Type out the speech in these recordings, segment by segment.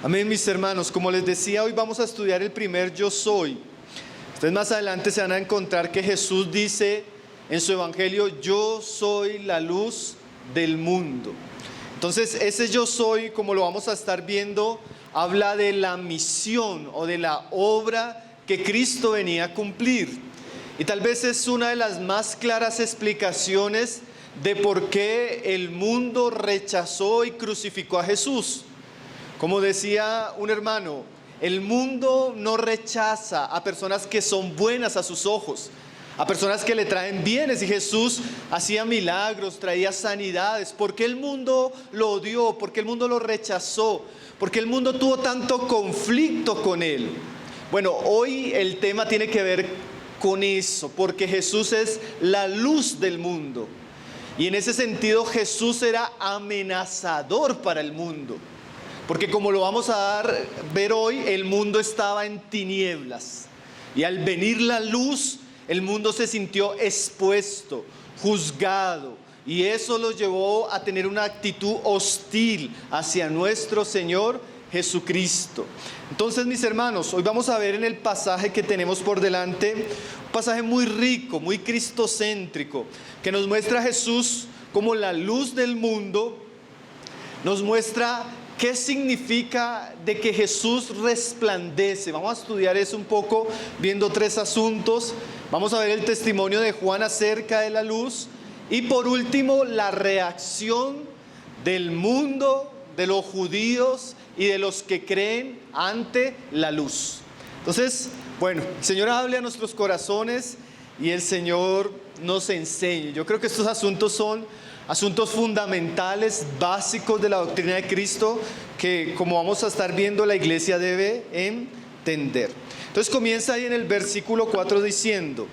Amén, mis hermanos. Como les decía, hoy vamos a estudiar el primer yo soy. Ustedes más adelante se van a encontrar que Jesús dice en su evangelio: yo soy la luz del mundo. Entonces ese yo soy, como lo vamos a estar viendo, habla de la misión o de la obra que Cristo venía a cumplir. Y tal vez es una de las más claras explicaciones de por qué el mundo rechazó y crucificó a Jesús. Como decía un hermano, el mundo no rechaza a personas que son buenas a sus ojos, a personas que le traen bienes, y Jesús hacía milagros, traía sanidades. ¿Por qué el mundo lo odió? ¿Por qué el mundo lo rechazó? ¿Por qué el mundo tuvo tanto conflicto con él? Bueno, hoy el tema tiene que ver con eso, porque Jesús es la luz del mundo. Y en ese sentido Jesús era amenazador para el mundo. Porque como lo vamos a ver hoy, el mundo estaba en tinieblas. Y al venir la luz, el mundo se sintió expuesto, juzgado. Y eso lo llevó a tener una actitud hostil hacia nuestro Señor Jesucristo. Entonces, mis hermanos, hoy vamos a ver en el pasaje que tenemos por delante, un pasaje muy rico, muy cristocéntrico, que nos muestra a Jesús como la luz del mundo, nos muestra ¿qué significa de que Jesús resplandece? Vamos a estudiar eso un poco viendo tres asuntos. Vamos a ver el testimonio de Juan acerca de la luz. Y por último, la reacción del mundo, de los judíos y de los que creen ante la luz. Entonces, bueno, el Señor hable a nuestros corazones y el Señor nos enseñe. Yo creo que estos asuntos son asuntos fundamentales, básicos de la doctrina de Cristo, que como vamos a estar viendo, la iglesia debe entender. Entonces comienza ahí en el versículo 4 diciendo: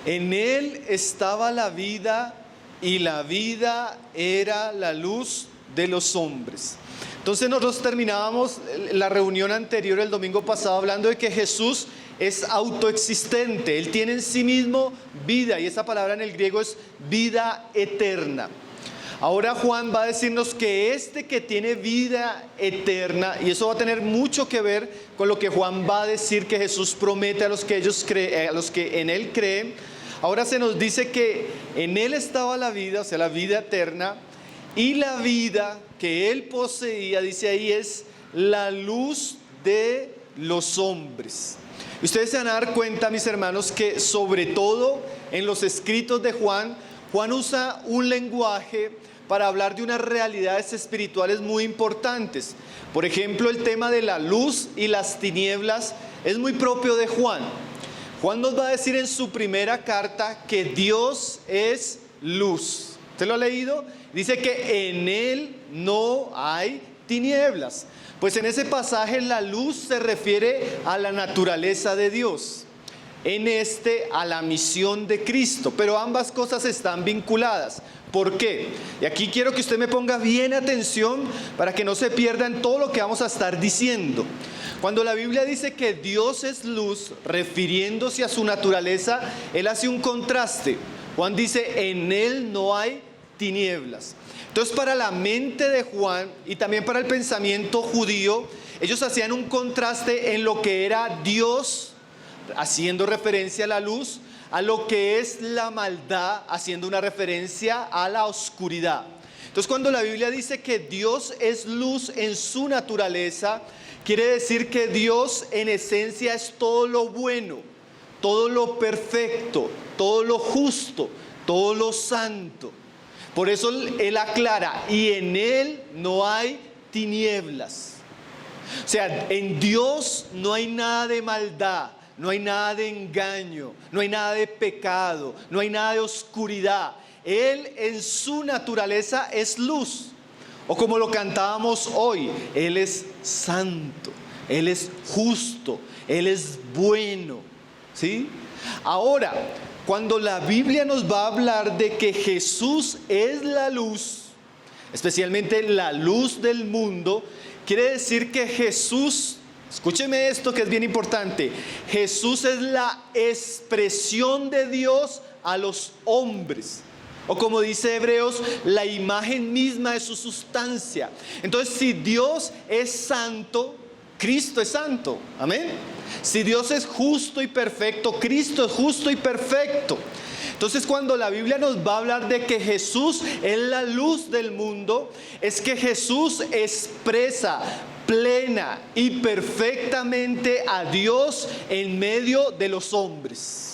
en él estaba la vida y la vida era la luz de los hombres. Entonces nosotros terminábamos la reunión anterior el domingo pasado hablando de que Jesús es autoexistente, Él tiene en sí mismo vida, y esa palabra en el griego es vida eterna. Ahora Juan va a decirnos que este que tiene vida eterna, y eso va a tener mucho que ver con lo que Juan va a decir que Jesús promete a los que en Él creen. Ahora se nos dice que en Él estaba la vida, o sea, la vida eterna, y la vida que Él poseía, dice ahí, es la luz de los hombres. Ustedes se van a dar cuenta, mis hermanos, que sobre todo en los escritos de Juan usa un lenguaje para hablar de unas realidades espirituales muy importantes. Por ejemplo, el tema de la luz y las tinieblas es muy propio de Juan. Juan nos va a decir en su primera carta que Dios es luz. ¿Usted lo ha leído? Dice que en Él no hay tinieblas. Pues en ese pasaje la luz se refiere a la naturaleza de Dios, en a la misión de Cristo, pero ambas cosas están vinculadas. ¿Por qué? Y aquí quiero que usted me ponga bien atención para que no se pierda en todo lo que vamos a estar diciendo. Cuando la Biblia dice que Dios es luz, refiriéndose a su naturaleza, Él hace un contraste. Juan dice, en Él no hay tinieblas. Entonces, para la mente de Juan y también para el pensamiento judío, ellos hacían un contraste en lo que era Dios, haciendo referencia a la luz, a lo que es la maldad, haciendo una referencia a la oscuridad. Entonces, cuando la Biblia dice que Dios es luz en su naturaleza, quiere decir que Dios en esencia es todo lo bueno, todo lo perfecto, todo lo justo, todo lo santo. Por eso Él aclara, y en Él no hay tinieblas. O sea, en Dios no hay nada de maldad, no hay nada de engaño, no hay nada de pecado, no hay nada de oscuridad. Él en su naturaleza es luz. O como lo cantábamos hoy, Él es santo, Él es justo, Él es bueno. ¿Sí? Ahora, cuando la Biblia nos va a hablar de que Jesús es la luz, especialmente la luz del mundo, quiere decir que Jesús, escúcheme esto que es bien importante, Jesús es la expresión de Dios a los hombres. O como dice Hebreos, la imagen misma de su sustancia. Entonces, si Dios es santo, Cristo es santo. Amén. Si Dios es justo y perfecto, Cristo es justo y perfecto. Entonces, cuando la Biblia nos va a hablar de que Jesús es la luz del mundo, es que Jesús expresa plena y perfectamente a Dios en medio de los hombres.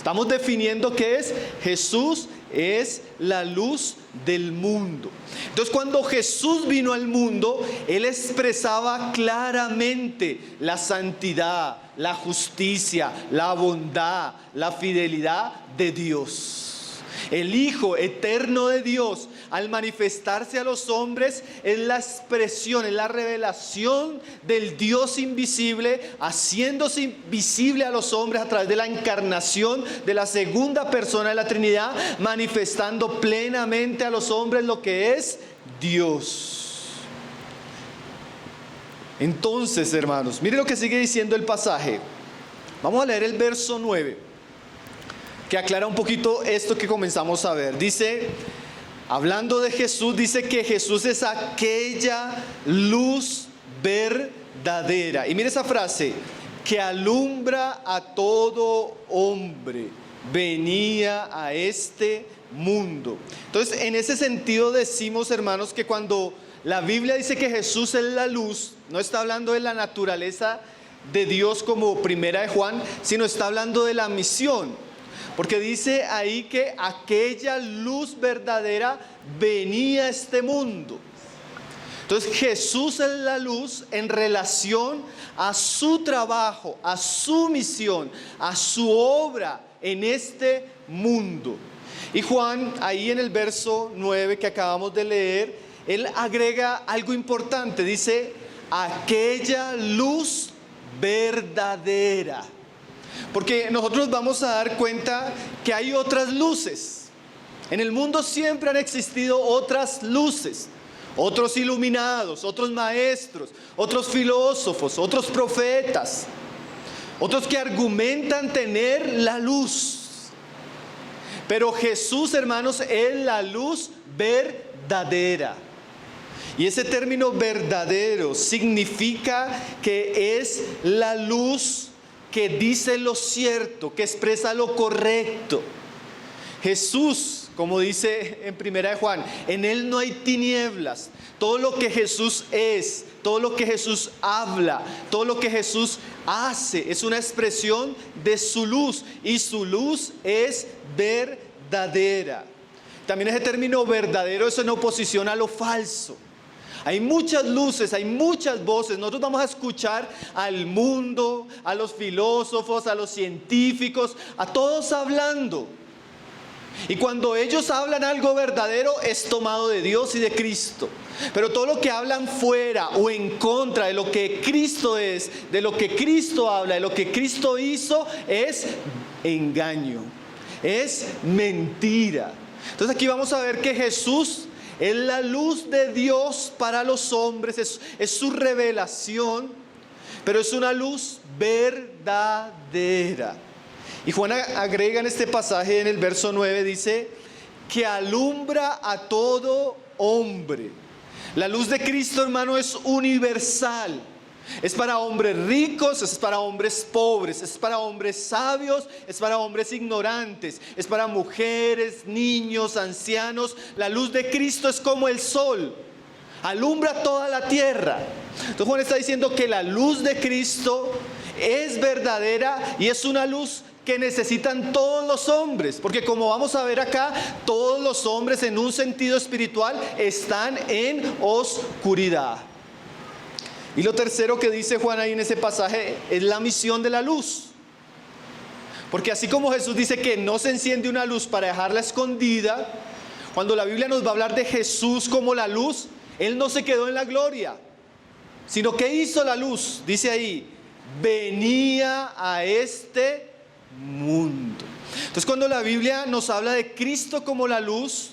Estamos definiendo qué es. Jesús es la luz del mundo. Entonces, cuando Jesús vino al mundo, Él expresaba claramente la santidad, la justicia, la bondad, la fidelidad de Dios. El Hijo eterno de Dios, al manifestarse a los hombres, es la expresión, es la revelación del Dios invisible, haciéndose visible a los hombres a través de la encarnación de la segunda persona de la Trinidad, manifestando plenamente a los hombres lo que es Dios. Entonces, hermanos, mire lo que sigue diciendo el pasaje. Vamos a leer el verso 9, que aclara un poquito esto que comenzamos a ver. Dice, hablando de Jesús, dice que Jesús es aquella luz verdadera. Y mire esa frase, que alumbra a todo hombre, venía a este mundo. Entonces, en ese sentido decimos, hermanos, que cuando la Biblia dice que Jesús es la luz, no está hablando de la naturaleza de Dios como primera de Juan, sino está hablando de la misión. Porque dice ahí que aquella luz verdadera venía a este mundo. Entonces Jesús es la luz en relación a su trabajo, a su misión, a su obra en este mundo. Y Juan, ahí en el verso 9 que acabamos de leer, él agrega algo importante. Dice, aquella luz verdadera. Porque nosotros vamos a dar cuenta que hay otras luces. En el mundo siempre han existido otras luces, otros iluminados, otros maestros, otros filósofos, otros profetas, otros que argumentan tener la luz. Pero Jesús, hermanos, es la luz verdadera. Y ese término verdadero significa que es la luz que dice lo cierto, que expresa lo correcto. Jesús, como dice en primera de Juan, en Él no hay tinieblas. Todo lo que Jesús es, todo lo que Jesús habla, todo lo que Jesús hace, es una expresión de su luz. Y su luz es verdadera. También ese término verdadero es en oposición a lo falso. Hay muchas luces, hay muchas voces. Nosotros vamos a escuchar al mundo, a los filósofos, a los científicos, a todos hablando. Y cuando ellos hablan algo verdadero, es tomado de Dios y de Cristo. Pero todo lo que hablan fuera o en contra de lo que Cristo es, de lo que Cristo habla, de lo que Cristo hizo, es engaño, es mentira. Entonces aquí vamos a ver que Jesús es la luz de Dios para los hombres, es su revelación, pero es una luz verdadera. Y Juan agrega en este pasaje, en el verso 9, dice que alumbra a todo hombre. La luz de Cristo, hermano, es universal. Es para hombres ricos, es para hombres pobres, es para hombres sabios, es para hombres ignorantes, es para mujeres, niños, ancianos. La luz de Cristo es como el sol, alumbra toda la tierra. Entonces Juan está diciendo que la luz de Cristo es verdadera y es una luz que necesitan todos los hombres, porque como vamos a ver acá, todos los hombres en un sentido espiritual están en oscuridad. Y lo tercero que dice Juan ahí en ese pasaje es la misión de la luz. Porque así como Jesús dice que no se enciende una luz para dejarla escondida, cuando la Biblia nos va a hablar de Jesús como la luz, Él no se quedó en la gloria, sino que hizo la luz. Dice ahí, venía a este mundo. Entonces cuando la Biblia nos habla de Cristo como la luz,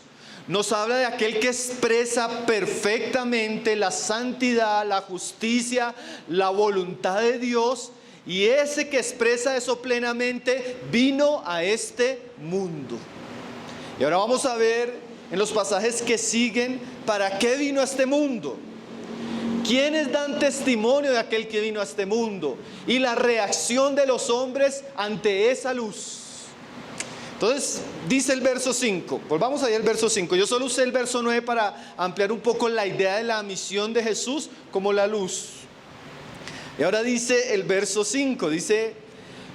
nos habla de aquel que expresa perfectamente la santidad, la justicia, la voluntad de Dios. Y ese que expresa eso plenamente vino a este mundo. Y ahora vamos a ver en los pasajes que siguen para qué vino a este mundo. ¿Quiénes dan testimonio de aquel que vino a este mundo? Y la reacción de los hombres ante esa luz. Entonces, dice el verso 5, volvamos ahí al verso 5. Yo solo usé el verso 9 para ampliar un poco la idea de la misión de Jesús como la luz. Y ahora dice el verso 5, dice,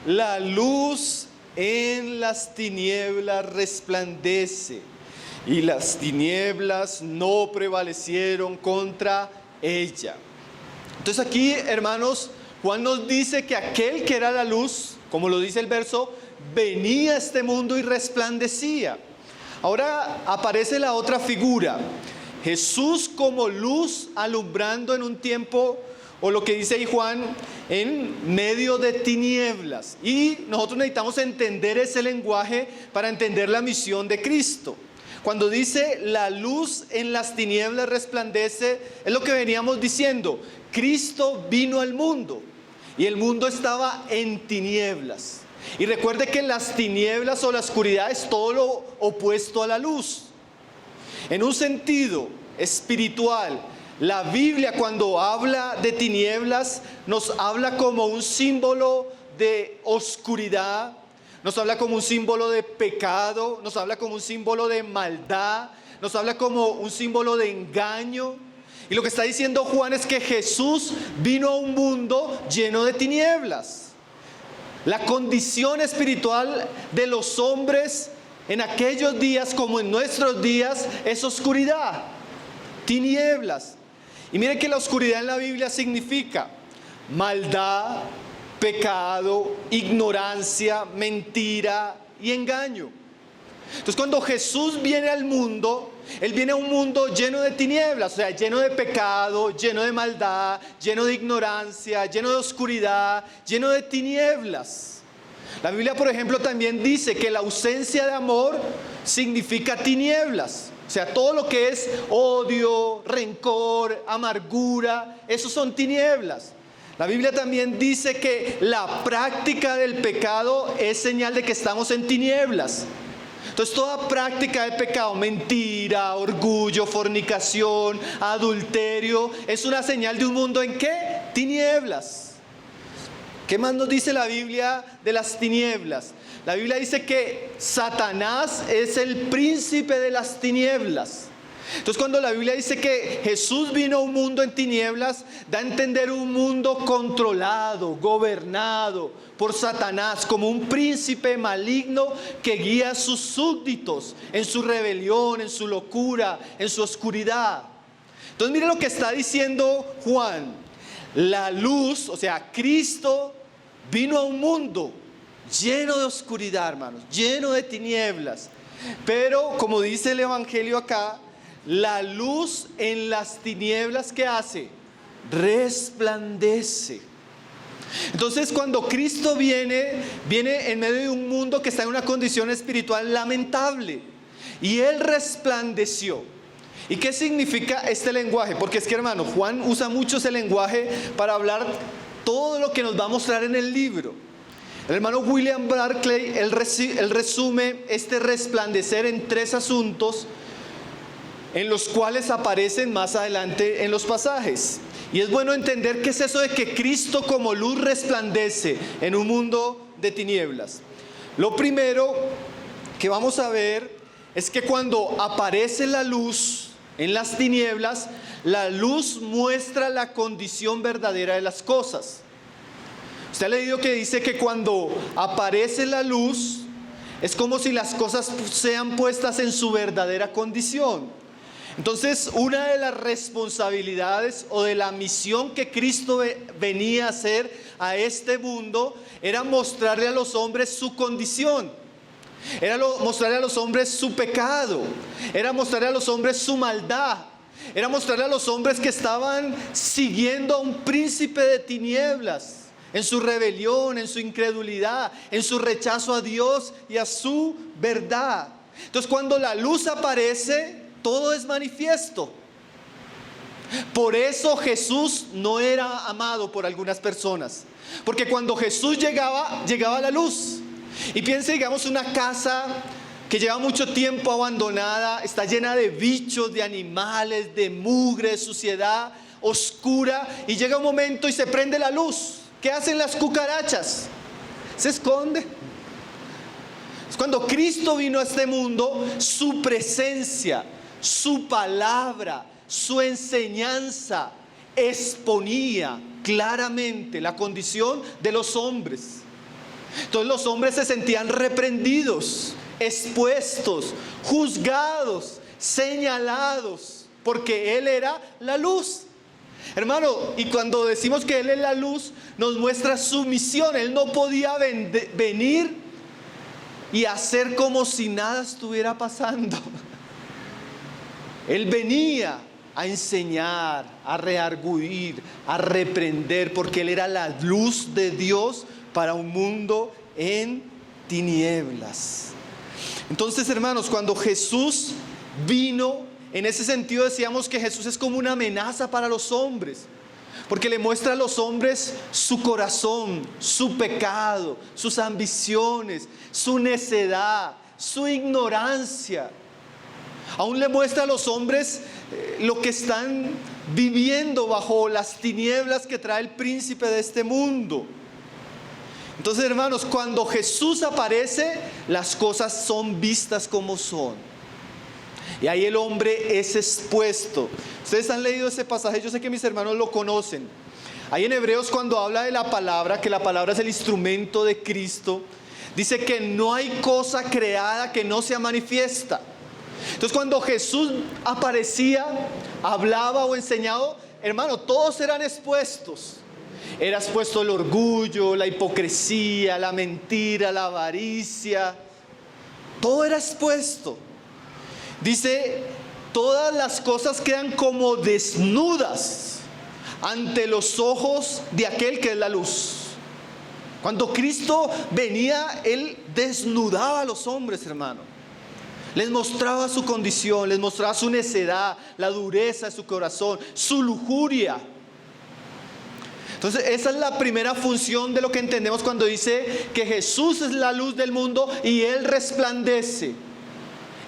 la luz en las tinieblas resplandece, y las tinieblas no prevalecieron contra ella. Entonces aquí, hermanos, Juan nos dice que aquel que era la luz, como lo dice el verso, venía a este mundo y resplandecía. Ahora aparece la otra figura, Jesús como luz alumbrando en un tiempo, o lo que dice ahí Juan, en medio de tinieblas. Y nosotros necesitamos entender ese lenguaje para entender la misión de Cristo. Cuando dice la luz en las tinieblas resplandece, es lo que veníamos diciendo. Cristo vino al mundo y el mundo estaba en tinieblas. Y recuerde que las tinieblas o la oscuridad es todo lo opuesto a la luz. En un sentido espiritual, la Biblia cuando habla de tinieblas nos habla como un símbolo de oscuridad, nos habla como un símbolo de pecado, nos habla como un símbolo de maldad, nos habla como un símbolo de engaño. Y lo que está diciendo Juan es que Jesús vino a un mundo lleno de tinieblas. La condición espiritual de los hombres en aquellos días como en nuestros días es oscuridad, tinieblas. Y miren que la oscuridad en la Biblia significa maldad, pecado, ignorancia, mentira y engaño. Entonces cuando Jesús viene al mundo, Él viene a un mundo lleno de tinieblas, o sea, lleno de pecado, lleno de maldad, lleno de ignorancia, lleno de oscuridad, lleno de tinieblas. La Biblia, por ejemplo, también dice que la ausencia de amor significa tinieblas. O sea, todo lo que es odio, rencor, amargura, esos son tinieblas. La Biblia también dice que la práctica del pecado es señal de que estamos en tinieblas. Entonces toda práctica de pecado, mentira, orgullo, fornicación, adulterio, es una señal de un mundo en ¿qué? Tinieblas. ¿Qué más nos dice la Biblia de las tinieblas? La Biblia dice que Satanás es el príncipe de las tinieblas. Entonces cuando la Biblia dice que Jesús vino a un mundo en tinieblas, da a entender un mundo controlado, gobernado por Satanás, como un príncipe maligno que guía a sus súbditos en su rebelión, en su locura, en su oscuridad. Entonces mire lo que está diciendo Juan. La luz, o sea, Cristo vino a un mundo lleno de oscuridad, hermanos, lleno de tinieblas. Pero como dice el Evangelio acá, la luz en las tinieblas, ¿qué hace? Resplandece. Entonces cuando Cristo viene en medio de un mundo que está en una condición espiritual lamentable. Y Él resplandeció. ¿Y qué significa este lenguaje? Porque es que, hermano, Juan usa mucho ese lenguaje para hablar todo lo que nos va a mostrar en el libro. El hermano William Barclay, él resume este resplandecer en 3 asuntos en los cuales aparecen más adelante en los pasajes. Y es bueno entender qué es eso de que Cristo como luz resplandece en un mundo de tinieblas. Lo primero que vamos a ver es que cuando aparece la luz en las tinieblas, la luz muestra la condición verdadera de las cosas. Usted ha leído que dice que cuando aparece la luz, es como si las cosas sean puestas en su verdadera condición. Entonces, una de las responsabilidades o de la misión que Cristo venía a hacer a este mundo era mostrarle a los hombres su condición. Era mostrarle a los hombres su pecado. Era mostrarle a los hombres su maldad. Era mostrarle a los hombres que estaban siguiendo a un príncipe de tinieblas en su rebelión, en su incredulidad, en su rechazo a Dios y a su verdad. Entonces, cuando la luz aparece, todo es manifiesto. Por eso Jesús no era amado por algunas personas, porque cuando Jesús llegaba la luz. Y piense, digamos, una casa que lleva mucho tiempo abandonada, está llena de bichos, de animales, de mugre, de suciedad, oscura, y llega un momento y se prende la luz. ¿Qué hacen las cucarachas? Se esconde. Cuando Cristo vino a este mundo, su presencia, su palabra, su enseñanza exponía claramente la condición de los hombres. Entonces los hombres se sentían reprendidos, expuestos, juzgados, señalados, porque Él era la luz. Hermano, y cuando decimos que Él es la luz, nos muestra su misión. Él no podía venir y hacer como si nada estuviera pasando. Él venía a enseñar, a redarguir, a reprender, porque Él era la luz de Dios para un mundo en tinieblas. Entonces, hermanos, cuando Jesús vino, en ese sentido decíamos que Jesús es como una amenaza para los hombres, porque le muestra a los hombres su corazón, su pecado, sus ambiciones, su necedad, su ignorancia. Aún le muestra a los hombres lo que están viviendo bajo las tinieblas que trae el príncipe de este mundo. Entonces, hermanos, cuando Jesús aparece, las cosas son vistas como son. Y ahí el hombre es expuesto. Ustedes han leído ese pasaje, yo sé que mis hermanos lo conocen. Ahí en Hebreos, cuando habla de la palabra, que la palabra es el instrumento de Cristo, dice que no hay cosa creada que no sea manifiesta. Entonces, cuando Jesús aparecía, hablaba o enseñaba, hermano, todos eran expuestos. Era expuesto el orgullo, la hipocresía, la mentira, la avaricia. Todo era expuesto. Dice, todas las cosas quedan como desnudas ante los ojos de aquel que es la luz. Cuando Cristo venía, Él desnudaba a los hombres, hermano. Les mostraba su condición, les mostraba su necedad, la dureza de su corazón, su lujuria. Entonces, esa es la primera función de lo que entendemos cuando dice que Jesús es la luz del mundo y Él resplandece.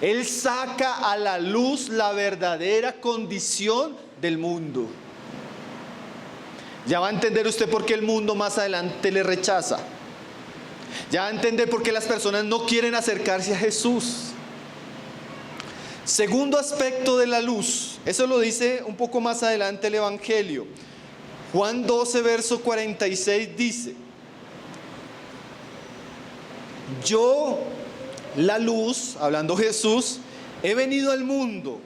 Él saca a la luz la verdadera condición del mundo. Ya va a entender usted por qué el mundo más adelante le rechaza. Ya va a entender por qué las personas no quieren acercarse a Jesús. Segundo aspecto de la luz, eso lo dice un poco más adelante el Evangelio. Juan 12, verso 46 dice: yo, la luz, hablando Jesús, he venido al mundo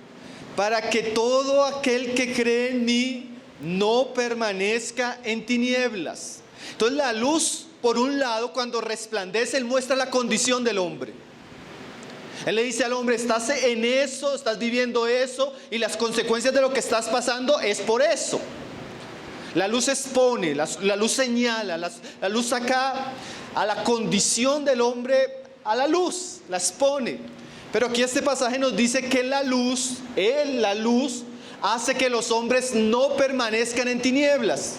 para que todo aquel que cree en mí no permanezca en tinieblas. Entonces la luz, por un lado, cuando resplandece, Él muestra la condición del hombre. Él le dice al hombre, estás en eso, estás viviendo eso, y las consecuencias de lo que estás pasando es por eso. La luz expone, la luz señala, la luz saca a la condición del hombre a la luz, la expone. Pero aquí este pasaje nos dice que la luz, Él, la luz, hace que los hombres no permanezcan en tinieblas.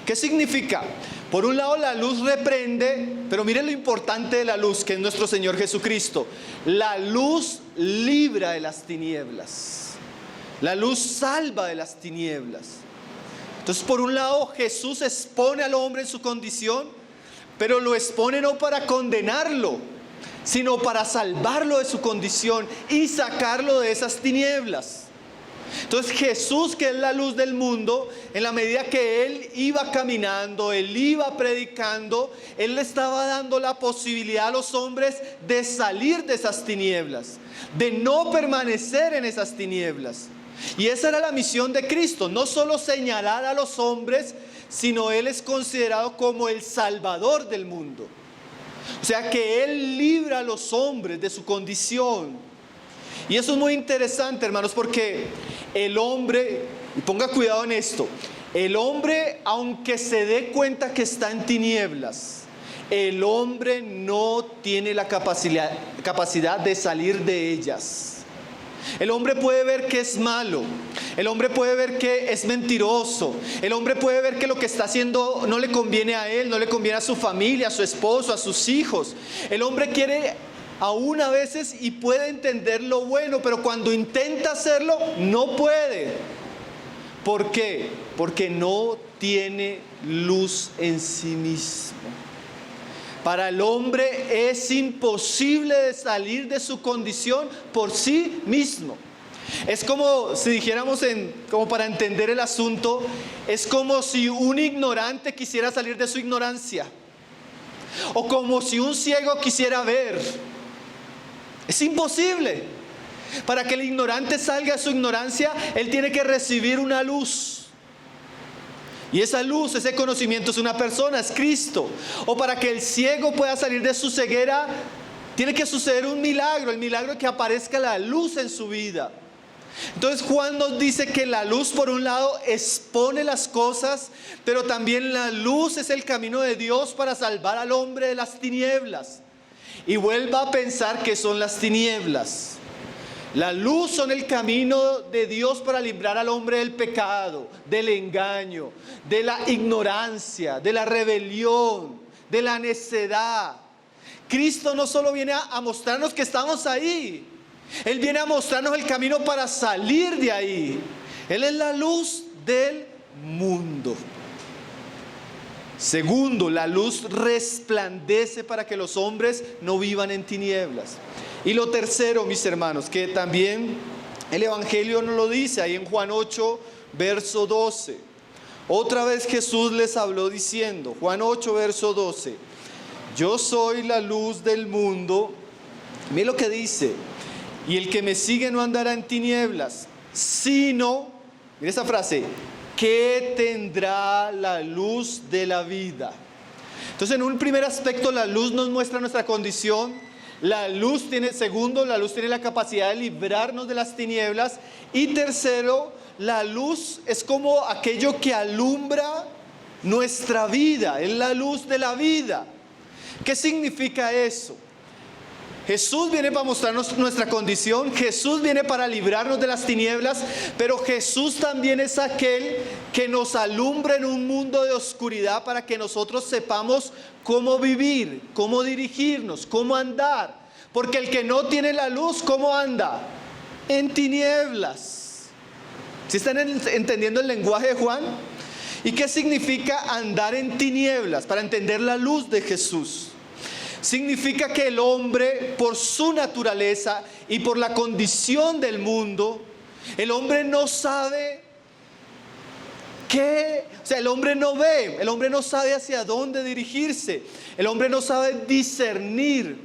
¿Qué significa? Por un lado, la luz reprende, pero miren lo importante de la luz, que es nuestro Señor Jesucristo. La luz libra de las tinieblas. La luz salva de las tinieblas. Entonces, por un lado, Jesús expone al hombre en su condición, pero lo expone no para condenarlo, sino para salvarlo de su condición y sacarlo de esas tinieblas. Entonces Jesús, que es la luz del mundo, en la medida que Él iba caminando, Él iba predicando, Él le estaba dando la posibilidad a los hombres de salir de esas tinieblas, de no permanecer en esas tinieblas. Y esa era la misión de Cristo, no solo señalar a los hombres, sino Él es considerado como el Salvador del mundo. O sea que Él libra a los hombres de su condición. Y eso es muy interesante, hermanos, porque el hombre, y ponga cuidado en esto, el hombre, aunque se dé cuenta que está en tinieblas, el hombre no tiene la capacidad de salir de ellas. El hombre puede ver que es malo, el hombre puede ver que es mentiroso, el hombre puede ver que lo que está haciendo no le conviene a él, no le conviene a su familia, a su esposo, a sus hijos. El hombre quiere aún a veces, y puede entender lo bueno, pero cuando intenta hacerlo, no puede. ¿Por qué? Porque no tiene luz en sí mismo. Para el hombre es imposible de salir de su condición por sí mismo. Es como si dijéramos, como para entender el asunto, es como si un ignorante quisiera salir de su ignorancia, o como si un ciego quisiera ver. Es imposible. Para que el ignorante salga de su ignorancia, él tiene que recibir una luz. Y esa luz, ese conocimiento es una persona, es Cristo. O para que el ciego pueda salir de su ceguera, tiene que suceder un milagro, el milagro de que aparezca la luz en su vida. Entonces Juan nos dice que la luz, por un lado, expone las cosas, pero también la luz es el camino de Dios para salvar al hombre de las tinieblas. Y vuelva a pensar que son las tinieblas. La luz son el camino de Dios para librar al hombre del pecado, del engaño, de la ignorancia, de la rebelión, de la necedad. Cristo no solo viene a mostrarnos que estamos ahí, Él viene a mostrarnos el camino para salir de ahí. Él es la luz del mundo. Segundo, la luz resplandece para que los hombres no vivan en tinieblas. Y lo tercero, mis hermanos, que también el Evangelio nos lo dice ahí en Juan 8, verso 12. Otra vez Jesús les habló diciendo, Juan 8, verso 12, yo soy la luz del mundo. Mire lo que dice, y el que me sigue no andará en tinieblas, sino, mire esa frase, que tendrá la luz de la vida. Entonces, en un primer aspecto, la luz nos muestra nuestra condición. La luz tiene la capacidad de librarnos de las tinieblas. Y tercero, la luz es como aquello que alumbra nuestra vida, es la luz de la vida. ¿Qué significa eso? Jesús viene para mostrarnos nuestra condición, Jesús viene para librarnos de las tinieblas, pero Jesús también es aquel que nos alumbra en un mundo de oscuridad para que nosotros sepamos cómo vivir, cómo dirigirnos, cómo andar. Porque el que no tiene la luz, ¿cómo anda? En tinieblas. ¿Sí están entendiendo el lenguaje de Juan? ¿Y qué significa andar en tinieblas? Para entender la luz de Jesús. Significa que el hombre, por su naturaleza y por la condición del mundo, el hombre no sabe el hombre no ve, el hombre no sabe hacia dónde dirigirse, el hombre no sabe discernir,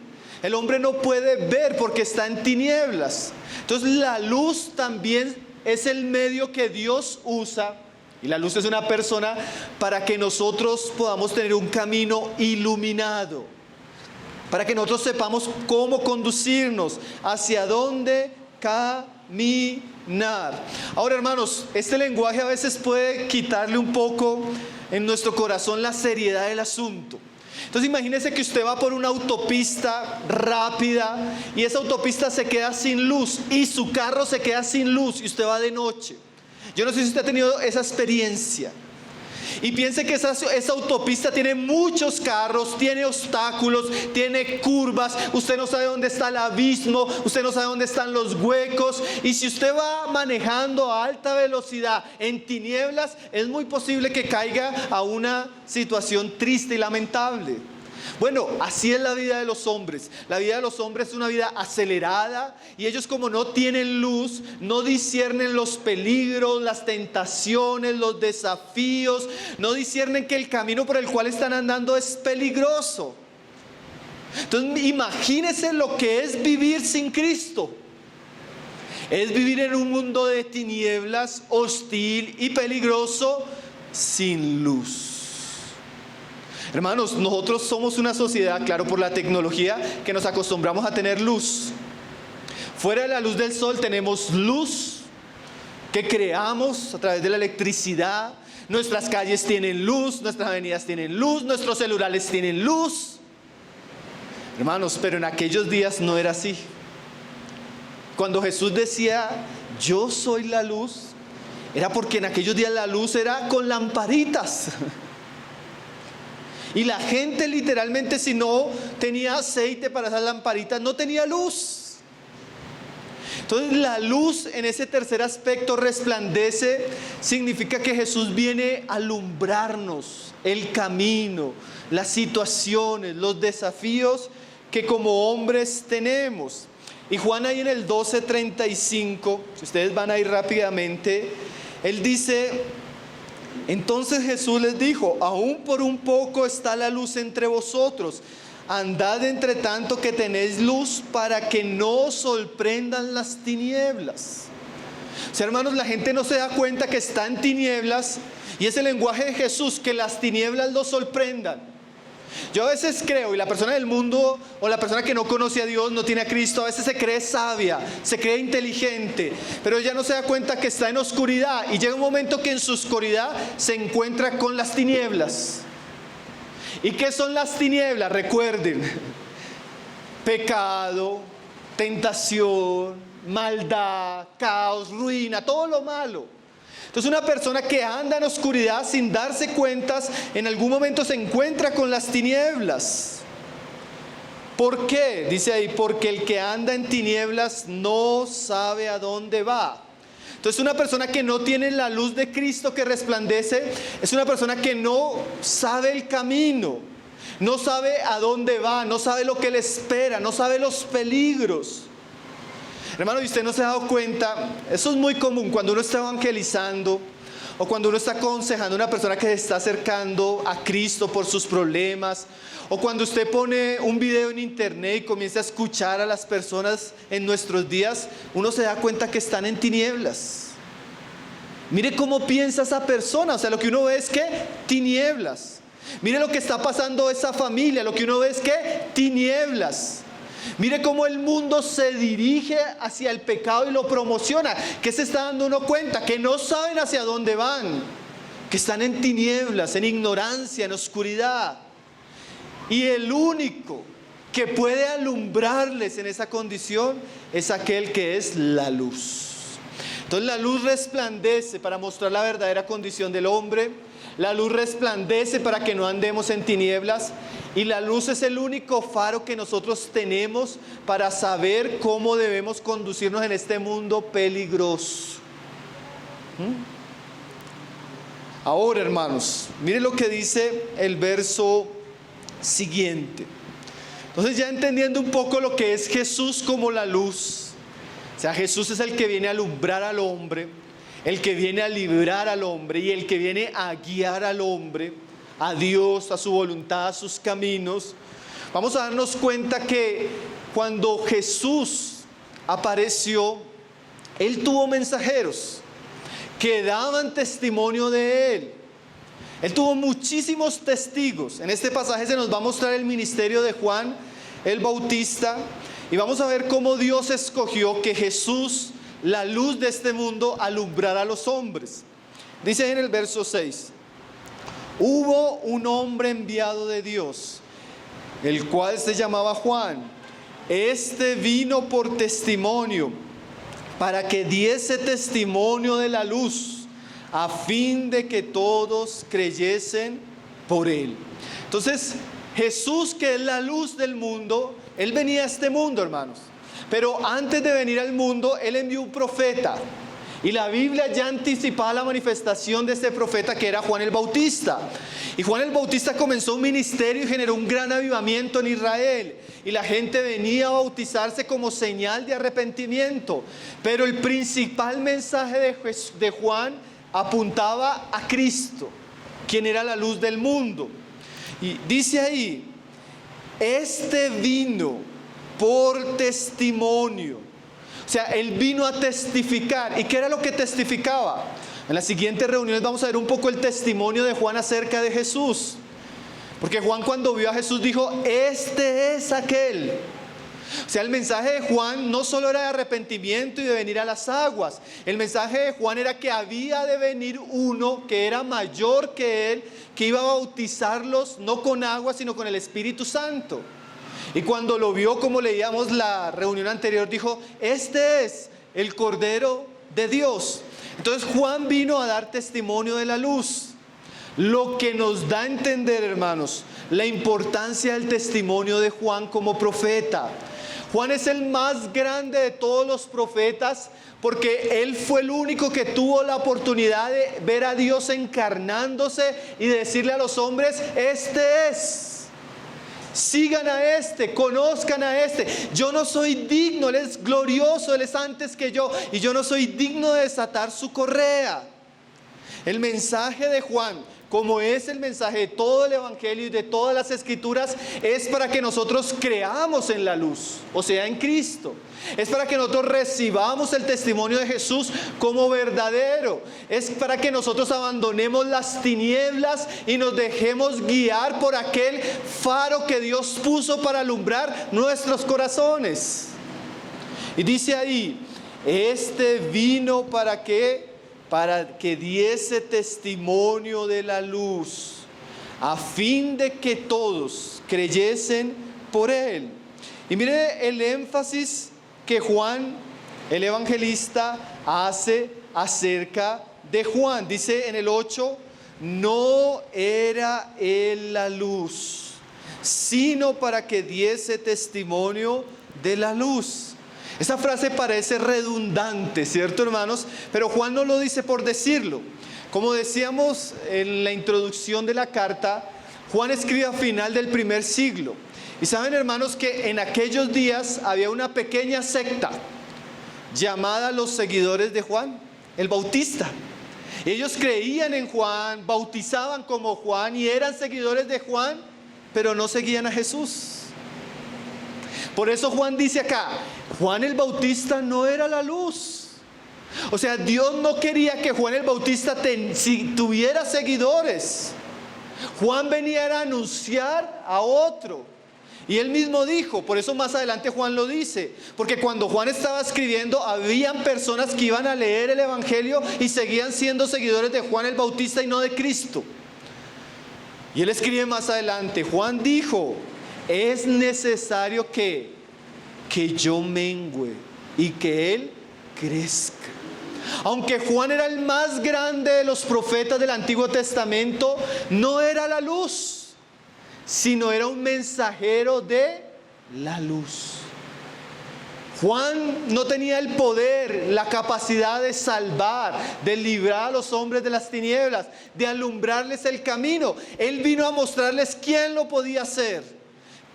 el hombre no puede ver porque está en tinieblas. Entonces la luz también es el medio que Dios usa, y la luz es una persona, para que nosotros podamos tener un camino iluminado, para que nosotros sepamos cómo conducirnos, hacia dónde caminar. Ahora, hermanos, este lenguaje a veces puede quitarle un poco en nuestro corazón la seriedad del asunto. Entonces imagínese que usted va por una autopista rápida y esa autopista se queda sin luz y su carro se queda sin luz y usted va de noche. Yo no sé si usted ha tenido esa experiencia. Y piense que esa autopista tiene muchos carros, tiene obstáculos, tiene curvas, usted no sabe dónde está el abismo, usted no sabe dónde están los huecos. Y si usted va manejando a alta velocidad en tinieblas, es muy posible que caiga a una situación triste y lamentable. Bueno, así es la vida de los hombres. La vida de los hombres es una vida acelerada y ellos, como no tienen luz, no disciernen los peligros, las tentaciones, los desafíos, no disciernen que el camino por el cual están andando es peligroso. Entonces imagínense lo que es vivir sin Cristo. Es vivir en un mundo de tinieblas, hostil y peligroso, sin luz. Hermanos, nosotros somos una sociedad, claro, por la tecnología, que nos acostumbramos a tener luz. Fuera de la luz del sol tenemos luz que creamos a través de la electricidad. Nuestras calles tienen luz, nuestras avenidas tienen luz, nuestros celulares tienen luz. Hermanos, pero en aquellos días no era así. Cuando Jesús decía, yo soy la luz, era porque en aquellos días la luz era con lamparitas. Y la gente literalmente, si no tenía aceite para esas lamparitas, no tenía luz. Entonces la luz en ese tercer aspecto, resplandece, significa que Jesús viene a alumbrarnos el camino, las situaciones, los desafíos que como hombres tenemos. Y Juan ahí en el 12:35, si ustedes van a ir rápidamente, él dice: entonces Jesús les dijo, aún por un poco está la luz entre vosotros. Andad entre tanto que tenéis luz, para que no os sorprendan las tinieblas. O sea, hermanos, la gente no se da cuenta que está en tinieblas, y es el lenguaje de Jesús, que las tinieblas los sorprendan. Yo a veces creo, y la persona del mundo o la persona que no conoce a Dios, no tiene a Cristo, a veces se cree sabia, se cree inteligente, pero ella no se da cuenta que está en oscuridad, y llega un momento que en su oscuridad se encuentra con las tinieblas. ¿Y qué son las tinieblas? Recuerden: pecado, tentación, maldad, caos, ruina, todo lo malo. Entonces una persona que anda en oscuridad sin darse cuenta, en algún momento se encuentra con las tinieblas. ¿Por qué? Dice ahí: porque el que anda en tinieblas no sabe a dónde va. Entonces una persona que no tiene la luz de Cristo que resplandece, es una persona que no sabe el camino, no sabe a dónde va, no sabe lo que le espera, no sabe los peligros. Hermano, ¿y usted no se ha dado cuenta? Eso es muy común cuando uno está evangelizando, o cuando uno está aconsejando a una persona que se está acercando a Cristo por sus problemas, o cuando usted pone un video en internet y comienza a escuchar a las personas en nuestros días, uno se da cuenta que están en tinieblas. Mire cómo piensa esa persona, o sea, lo que uno ve es que tinieblas. Mire lo que está pasando esa familia, lo que uno ve es que tinieblas. Mire cómo el mundo se dirige hacia el pecado y lo promociona. ¿Qué se está dando uno cuenta? Que no saben hacia dónde van, que están en tinieblas, en ignorancia, en oscuridad. Y el único que puede alumbrarles en esa condición es aquel que es la luz. Entonces la luz resplandece para mostrar la verdadera condición del hombre. La luz resplandece para que no andemos en tinieblas. Y la luz es el único faro que nosotros tenemos para saber cómo debemos conducirnos en este mundo peligroso. Ahora, hermanos, miren lo que dice el verso siguiente. Entonces, ya entendiendo un poco lo que es Jesús como la luz, o sea, Jesús es el que viene a alumbrar al hombre, el que viene a librar al hombre y el que viene a guiar al hombre a Dios, a su voluntad, a sus caminos. Vamos a darnos cuenta que cuando Jesús apareció, Él tuvo mensajeros que daban testimonio de Él. Él tuvo muchísimos testigos. En este pasaje se nos va a mostrar el ministerio de Juan el Bautista, y vamos a ver cómo Dios escogió que Jesús, la luz de este mundo, alumbrara a los hombres. Dice en el verso 6: hubo un hombre enviado de Dios, el cual se llamaba Juan. Este vino por testimonio, para que diese testimonio de la luz, a fin de que todos creyesen por él. Entonces, Jesús, que es la luz del mundo, Él venía a este mundo, hermanos. Pero antes de venir al mundo, Él envió un profeta. Y la Biblia ya anticipaba la manifestación de este profeta, que era Juan el Bautista. Y Juan el Bautista comenzó un ministerio y generó un gran avivamiento en Israel. Y la gente venía a bautizarse como señal de arrepentimiento. Pero el principal mensaje de Juan apuntaba a Cristo, quien era la luz del mundo. Y dice ahí: este vino por testimonio. O sea, Él vino a testificar. ¿Y qué era lo que testificaba? En las siguientes reuniones vamos a ver un poco el testimonio de Juan acerca de Jesús. Porque Juan, cuando vio a Jesús, dijo: este es aquel. O sea, el mensaje de Juan no solo era de arrepentimiento y de venir a las aguas. El mensaje de Juan era que había de venir uno que era mayor que él, que iba a bautizarlos no con agua, sino con el Espíritu Santo. Y cuando lo vio, como leíamos la reunión anterior, dijo: este es el Cordero de Dios. Entonces Juan vino a dar testimonio de la luz. Lo que nos da a entender, hermanos, la importancia del testimonio de Juan como profeta. Juan es el más grande de todos los profetas porque él fue el único que tuvo la oportunidad de ver a Dios encarnándose y decirle a los hombres: este es. Sigan a este, conozcan a este. Yo no soy digno, Él es glorioso, Él es antes que yo, y yo no soy digno de desatar su correa. El mensaje de Juan, como es el mensaje de todo el Evangelio y de todas las Escrituras, es para que nosotros creamos en la luz, o sea, en Cristo. Es para que nosotros recibamos el testimonio de Jesús como verdadero. Es para que nosotros abandonemos las tinieblas y nos dejemos guiar por aquel faro que Dios puso para alumbrar nuestros corazones. Y dice ahí: este vino para que diese testimonio de la luz, a fin de que todos creyesen por él. Y mire el énfasis que Juan, el evangelista, hace acerca de Juan. Dice en el 8: no era él la luz, sino para que diese testimonio de la luz. Esa frase parece redundante, ¿cierto, hermanos? Pero Juan no lo dice por decirlo. Como decíamos en la introducción de la carta, Juan escribe a final del primer siglo. Y saben, hermanos, que en aquellos días había una pequeña secta llamada los seguidores de Juan el Bautista. Ellos creían en Juan, bautizaban como Juan y eran seguidores de Juan, pero no seguían a Jesús. Por eso Juan dice acá: Juan el Bautista no era la luz. O sea, Dios no quería que Juan el Bautista tuviera seguidores. Juan venía a anunciar a otro. Y él mismo dijo, por eso más adelante Juan lo dice, porque cuando Juan estaba escribiendo, habían personas que iban a leer el Evangelio y seguían siendo seguidores de Juan el Bautista y no de Cristo. Y él escribe más adelante: Juan dijo: es necesario que yo mengüe y que Él crezca. Aunque Juan era el más grande de los profetas del Antiguo Testamento, no era la luz, sino era un mensajero de la luz. Juan no tenía el poder, la capacidad de salvar, de librar a los hombres de las tinieblas, de alumbrarles el camino. Él vino a mostrarles quién lo podía hacer.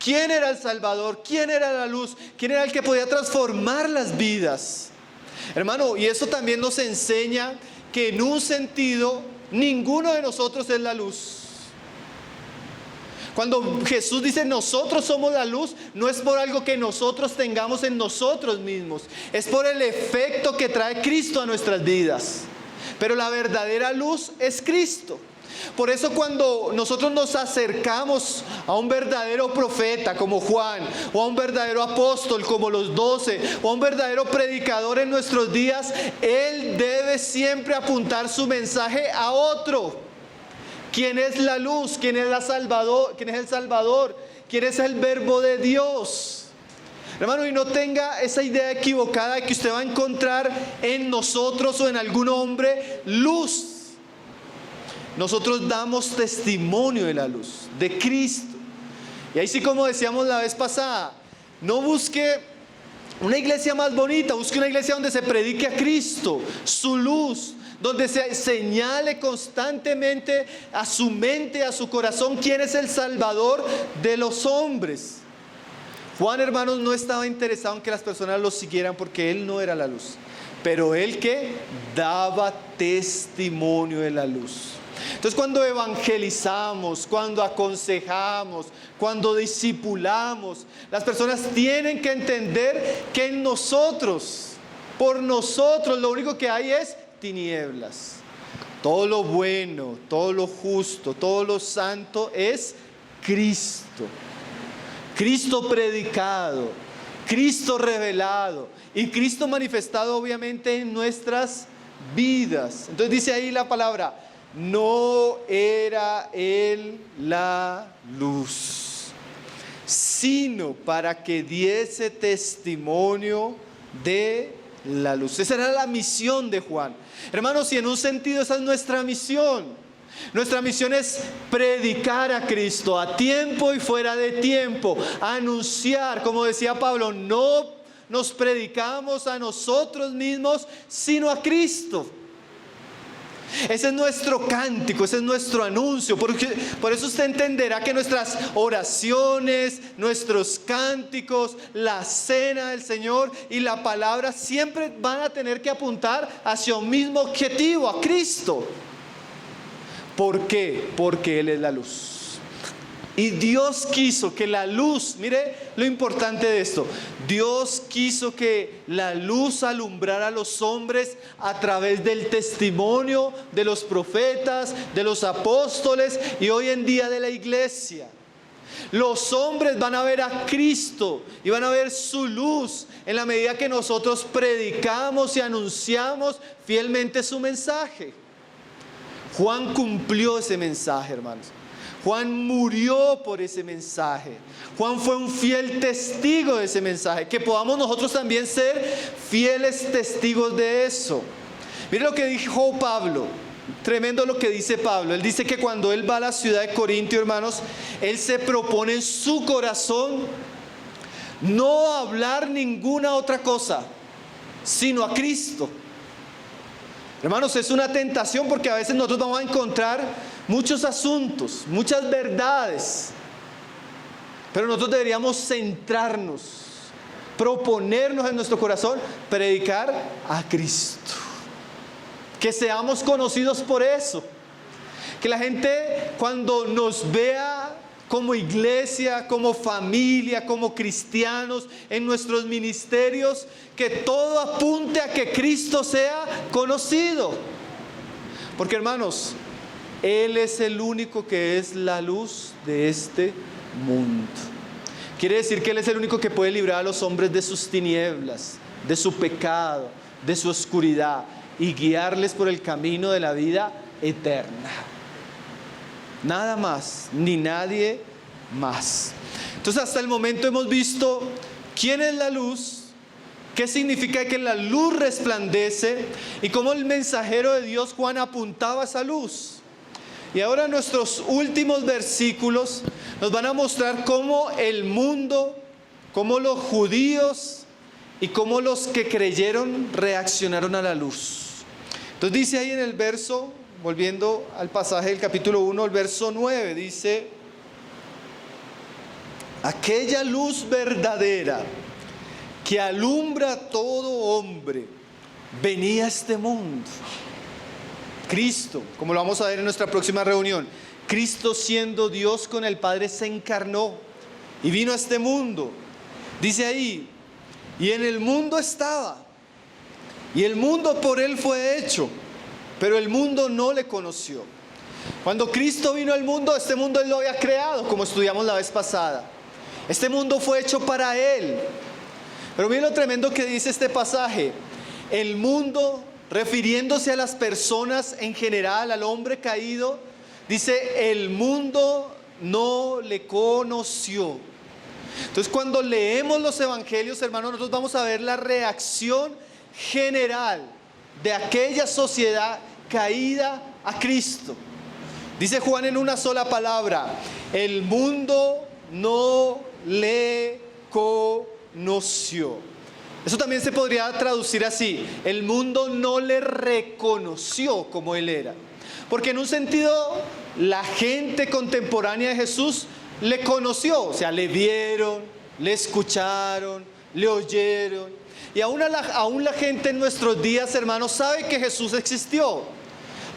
¿Quién era el Salvador? ¿Quién era la luz? ¿Quién era el que podía transformar las vidas? Hermano, y eso también nos enseña que en un sentido ninguno de nosotros es la luz. Cuando Jesús dice nosotros somos la luz, no es por algo que nosotros tengamos en nosotros mismos, es por el efecto que trae Cristo a nuestras vidas. Pero la verdadera luz es Cristo. Por eso cuando nosotros nos acercamos a un verdadero profeta como Juan, o a un verdadero apóstol como los 12, o a un verdadero predicador en nuestros días, él debe siempre apuntar su mensaje a otro. ¿Quién es la luz? ¿Quién es el Salvador? ¿Quién es el Verbo de Dios? Hermano, y no tenga esa idea equivocada de que usted va a encontrar en nosotros o en algún hombre luz. Nosotros damos testimonio de la luz, de Cristo. Y ahí sí, como decíamos la vez pasada, no busque una iglesia más bonita, busque una iglesia donde se predique a Cristo, su luz, donde se señale constantemente a su mente, a su corazón, quién es el Salvador de los hombres. Juan, hermanos, no estaba interesado en que las personas lo siguieran porque él no era la luz, pero él que daba testimonio de la luz. Entonces, cuando evangelizamos, cuando aconsejamos, cuando discipulamos, las personas tienen que entender que en nosotros, por nosotros, lo único que hay es tinieblas. Todo lo bueno, todo lo justo, todo lo santo es Cristo. Cristo predicado, Cristo revelado y Cristo manifestado obviamente en nuestras vidas. Entonces dice ahí la palabra: no era él la luz, sino para que diese testimonio de la luz. Esa era la misión de Juan. Hermanos, y en un sentido esa es nuestra misión. Nuestra misión es predicar a Cristo a tiempo y fuera de tiempo, anunciar, como decía Pablo, no nos predicamos a nosotros mismos, sino a Cristo. Ese es nuestro cántico, ese es nuestro anuncio. Por eso usted entenderá que nuestras oraciones, nuestros cánticos, la cena del Señor y la palabra siempre van a tener que apuntar hacia un mismo objetivo, a Cristo. ¿Por qué? Porque Él es la luz. Y Dios quiso que la luz, mire lo importante de esto, Dios quiso que la luz alumbrara a los hombres a través del testimonio de los profetas, de los apóstoles y hoy en día de la iglesia. Los hombres van a ver a Cristo y van a ver su luz en la medida que nosotros predicamos y anunciamos fielmente su mensaje. Juan cumplió ese mensaje, hermanos. Juan murió por ese mensaje. Juan fue un fiel testigo de ese mensaje. Que podamos nosotros también ser fieles testigos de eso. Mire lo que dijo Pablo. Tremendo lo que dice Pablo. Él dice que cuando él va a la ciudad de Corintio, hermanos, él se propone en su corazón no hablar ninguna otra cosa, sino a Cristo. Hermanos, es una tentación porque a veces nosotros vamos a encontrar muchos asuntos, muchas verdades, pero nosotros deberíamos centrarnos, proponernos en nuestro corazón, predicar a Cristo. Que seamos conocidos por eso. Que la gente cuando nos vea como iglesia, como familia, como cristianos en nuestros ministerios, que todo apunte a que Cristo sea conocido. Porque hermanos, Él es el único que es la luz de este mundo. Quiere decir que Él es el único que puede librar a los hombres de sus tinieblas, de su pecado, de su oscuridad y guiarles por el camino de la vida eterna. Nada más, ni nadie más. Entonces hasta el momento hemos visto quién es la luz, qué significa que la luz resplandece y cómo el mensajero de Dios Juan apuntaba a esa luz. Y ahora nuestros últimos versículos nos van a mostrar cómo el mundo, cómo los judíos y cómo los que creyeron reaccionaron a la luz. Entonces dice ahí en el verso, volviendo al pasaje del capítulo 1, el verso 9, dice: aquella luz verdadera que alumbra a todo hombre venía a este mundo. Cristo, como lo vamos a ver en nuestra próxima reunión, Cristo siendo Dios con el Padre se encarnó y vino a este mundo. Dice ahí, y en el mundo estaba, y el mundo por Él fue hecho, pero el mundo no le conoció. Cuando Cristo vino al mundo, este mundo Él lo había creado, como estudiamos la vez pasada. Este mundo fue hecho para Él. Pero miren lo tremendo que dice este pasaje. El mundo, refiriéndose a las personas en general, al hombre caído, dice, el mundo no le conoció. Entonces cuando leemos los evangelios, hermanos, nosotros vamos a ver la reacción general de aquella sociedad caída a Cristo. Dice Juan en una sola palabra: el mundo no le conoció. Eso también se podría traducir así: el mundo no le reconoció como Él era. Porque en un sentido, la gente contemporánea de Jesús le conoció, o sea, le vieron, le escucharon, le oyeron. Y aún la gente en nuestros días, hermanos, sabe que Jesús existió.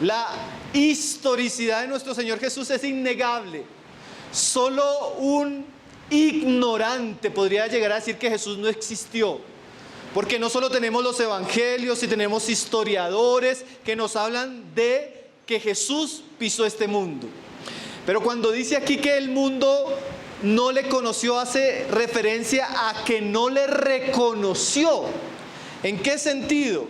La historicidad de nuestro Señor Jesús es innegable. Solo un ignorante podría llegar a decir que Jesús no existió. Porque no solo tenemos los evangelios, y tenemos historiadores que nos hablan de que Jesús pisó este mundo. Pero cuando dice aquí que el mundo no le conoció, hace referencia a que no le reconoció. ¿En qué sentido?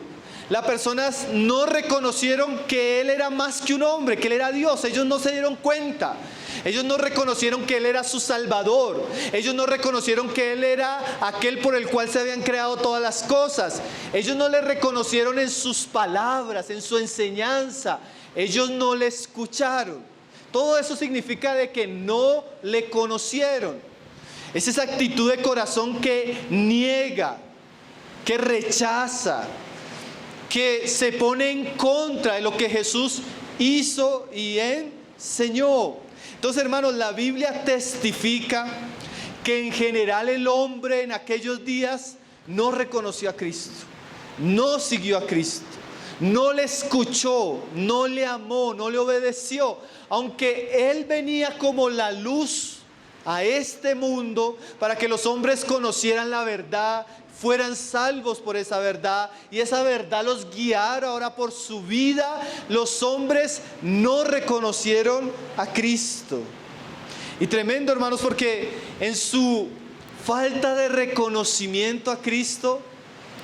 Las personas no reconocieron que Él era más que un hombre, que Él era Dios. Ellos no se dieron cuenta. Ellos no reconocieron que Él era su Salvador. Ellos no reconocieron que Él era aquel por el cual se habían creado todas las cosas. Ellos no le reconocieron en sus palabras, en su enseñanza, ellos no le escucharon. Todo eso significa de que no le conocieron. Es esa actitud de corazón que niega, que rechaza, que se pone en contra de lo que Jesús hizo y enseñó. Entonces, hermanos, la Biblia testifica que en general el hombre en aquellos días no reconoció a Cristo, no siguió a Cristo, no le escuchó, no le amó, no le obedeció, aunque Él venía como la luz a este mundo para que los hombres conocieran la verdad, fueran salvos por esa verdad y esa verdad los guiara ahora por su vida. Los hombres no reconocieron a Cristo. Y tremendo, hermanos, porque en su falta de reconocimiento a Cristo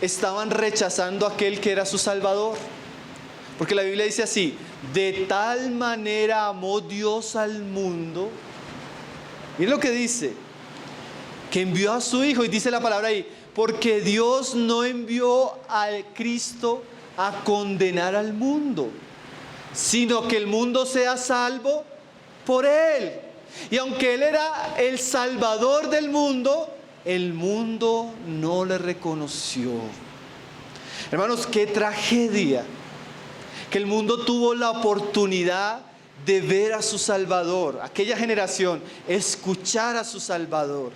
estaban rechazando a aquel que era su Salvador. Porque la Biblia dice así: de tal manera amó Dios al mundo. Miren lo que dice, que envió a su Hijo, y dice la palabra ahí, porque Dios no envió a Cristo a condenar al mundo, sino que el mundo sea salvo por Él. Y aunque Él era el Salvador del mundo, el mundo no le reconoció. Hermanos, qué tragedia que el mundo tuvo la oportunidad de ver a su Salvador, aquella generación, escuchar a su Salvador,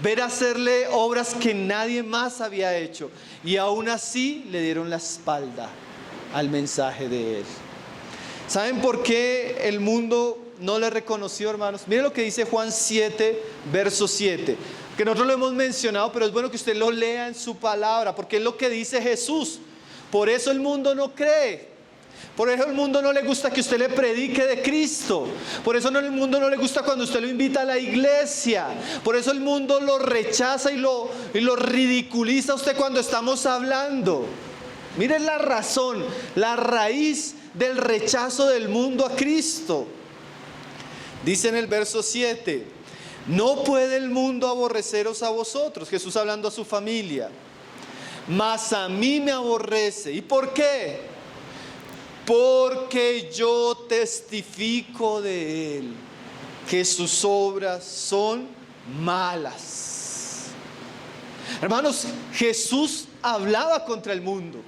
ver hacerle obras que nadie más había hecho, y aún así le dieron la espalda al mensaje de Él. ¿Saben por qué el mundo no le reconoció, hermanos? Miren lo que dice Juan 7, verso 7, que nosotros lo hemos mencionado, pero es bueno que usted lo lea en su palabra, porque es lo que dice Jesús. Por eso el mundo no cree. Por eso el mundo no le gusta que usted le predique de Cristo. Por eso el mundo no le gusta cuando usted lo invita a la iglesia. Por eso el mundo lo rechaza y lo ridiculiza a usted cuando estamos hablando. Miren la razón, la raíz del rechazo del mundo a Cristo. Dice en el verso 7: no puede el mundo aborreceros a vosotros. Jesús hablando a su familia. Mas a mí me aborrece. ¿Y por qué? Porque yo testifico de Él que sus obras son malas. Hermanos, Jesús hablaba contra el mundo,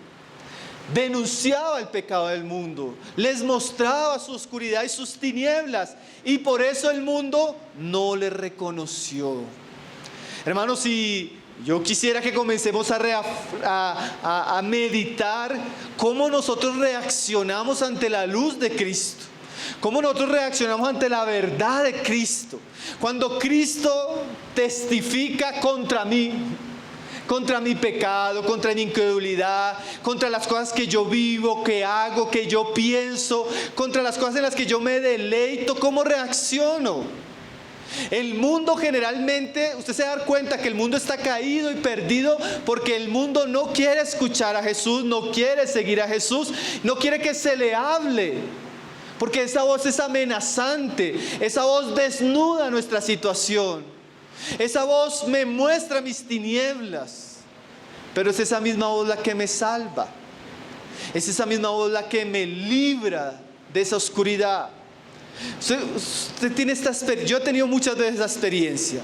denunciaba el pecado del mundo, les mostraba su oscuridad y sus tinieblas, y por eso el mundo no le reconoció. Hermanos, y yo quisiera que comencemos a meditar cómo nosotros reaccionamos ante la luz de Cristo, cómo nosotros reaccionamos ante la verdad de Cristo. Cuando Cristo testifica contra mí, contra mi pecado, contra mi incredulidad, contra las cosas que yo vivo, que hago, que yo pienso, contra las cosas en las que yo me deleito, ¿cómo reacciono? El mundo generalmente, usted se da cuenta que el mundo está caído y perdido porque el mundo no quiere escuchar a Jesús, no quiere seguir a Jesús, no quiere que se le hable, porque esa voz es amenazante, esa voz desnuda nuestra situación, esa voz me muestra mis tinieblas, pero es esa misma voz la que me salva, es esa misma voz la que me libra de esa oscuridad. Usted tiene esta experiencia. Yo he tenido muchas veces esa experiencia.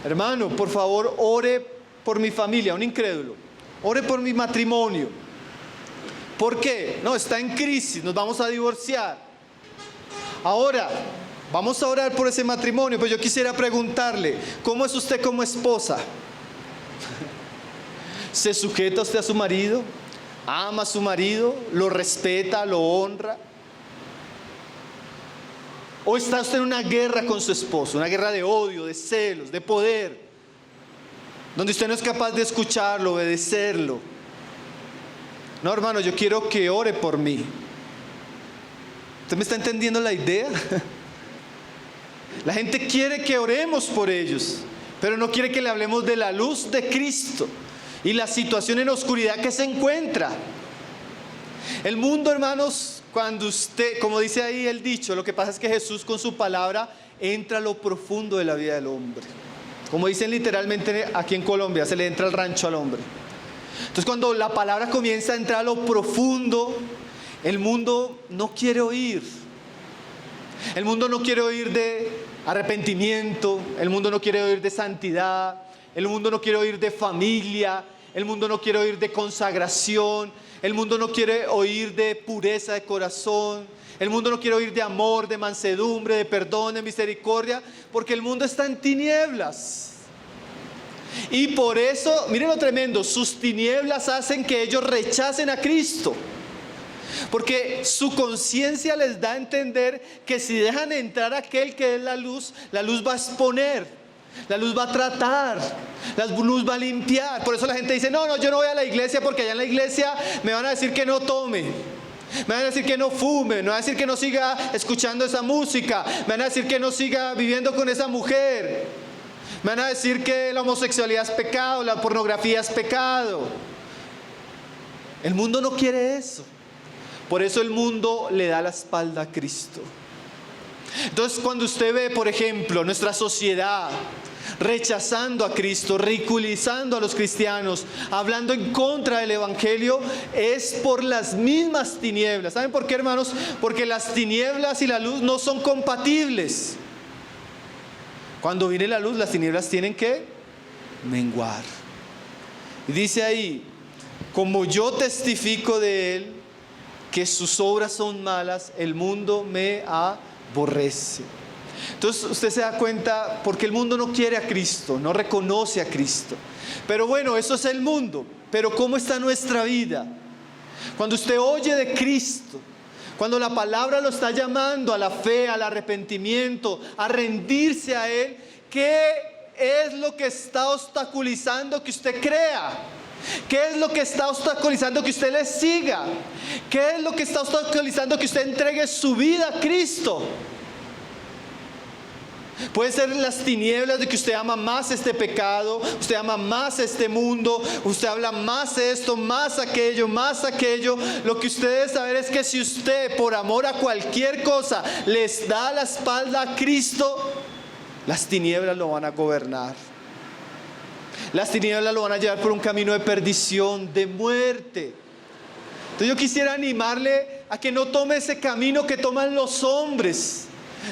Hermano, por favor, ore por mi familia, un incrédulo. Ore por mi matrimonio. ¿Por qué? No, está en crisis, nos vamos a divorciar. Ahora, vamos a orar por ese matrimonio, pero yo quisiera preguntarle, ¿cómo es usted como esposa? ¿Se sujeta usted a su marido? ¿Ama a su marido? ¿Lo respeta? ¿Lo honra? ¿O está usted en una guerra con su esposo? Una guerra de odio, de celos, de poder, donde usted no es capaz de escucharlo, obedecerlo. No, hermano, yo quiero que ore por mí. ¿Usted me está entendiendo la idea? La gente quiere que oremos por ellos, pero no quiere que le hablemos de la luz de Cristo y la situación en oscuridad que se encuentra. El mundo, hermanos, cuando usted, como dice ahí el dicho, lo que pasa es que Jesús con su palabra entra a lo profundo de la vida del hombre. Como dicen literalmente aquí en Colombia, se le entra el rancho al hombre. Entonces cuando la palabra comienza a entrar a lo profundo, el mundo no quiere oír. El mundo no quiere oír de arrepentimiento, el mundo no quiere oír de santidad, el mundo no quiere oír de familia, el mundo no quiere oír de consagración, el mundo no quiere oír de pureza de corazón, el mundo no quiere oír de amor, de mansedumbre, de perdón, de misericordia, porque el mundo está en tinieblas. Y por eso, miren lo tremendo, sus tinieblas hacen que ellos rechacen a Cristo. Porque su conciencia les da a entender que si dejan entrar a aquel que es la luz va a exponer, la luz va a tratar, la luz va a limpiar. Por eso la gente dice, no, yo no voy a la iglesia porque allá en la iglesia me van a decir que no tome, me van a decir que no fume, me van a decir que no siga escuchando esa música, me van a decir que no siga viviendo con esa mujer, me van a decir que la homosexualidad es pecado, la pornografía es pecado. El mundo no quiere eso. Por eso el mundo le da la espalda a Cristo. Entonces, cuando usted ve, por ejemplo, nuestra sociedad rechazando a Cristo, ridiculizando a los cristianos, hablando en contra del Evangelio, es por las mismas tinieblas. ¿Saben por qué, hermanos? Porque las tinieblas y la luz no son compatibles. Cuando viene la luz, las tinieblas tienen que menguar. Y dice ahí, como yo testifico de Él, que sus obras son malas, el mundo me aborrece. Entonces usted se da cuenta, porque el mundo no quiere a Cristo, no reconoce a Cristo. Pero bueno, eso es el mundo. Pero ¿cómo está nuestra vida? Cuando usted oye de Cristo, cuando la palabra lo está llamando a la fe, al arrepentimiento, a rendirse a Él, ¿qué es lo que está obstaculizando que usted crea? ¿Qué es lo que está obstaculizando que usted le siga? ¿Qué es lo que está obstaculizando que usted entregue su vida a Cristo? Puede ser las tinieblas de que usted ama más este pecado, usted ama más este mundo, usted habla más esto, más aquello, más aquello. Lo que usted debe saber es que si usted por amor a cualquier cosa les da la espalda a Cristo, las tinieblas lo van a gobernar. Las tinieblas lo van a llevar por un camino de perdición, de muerte. Entonces yo quisiera animarle a que no tome ese camino que toman los hombres,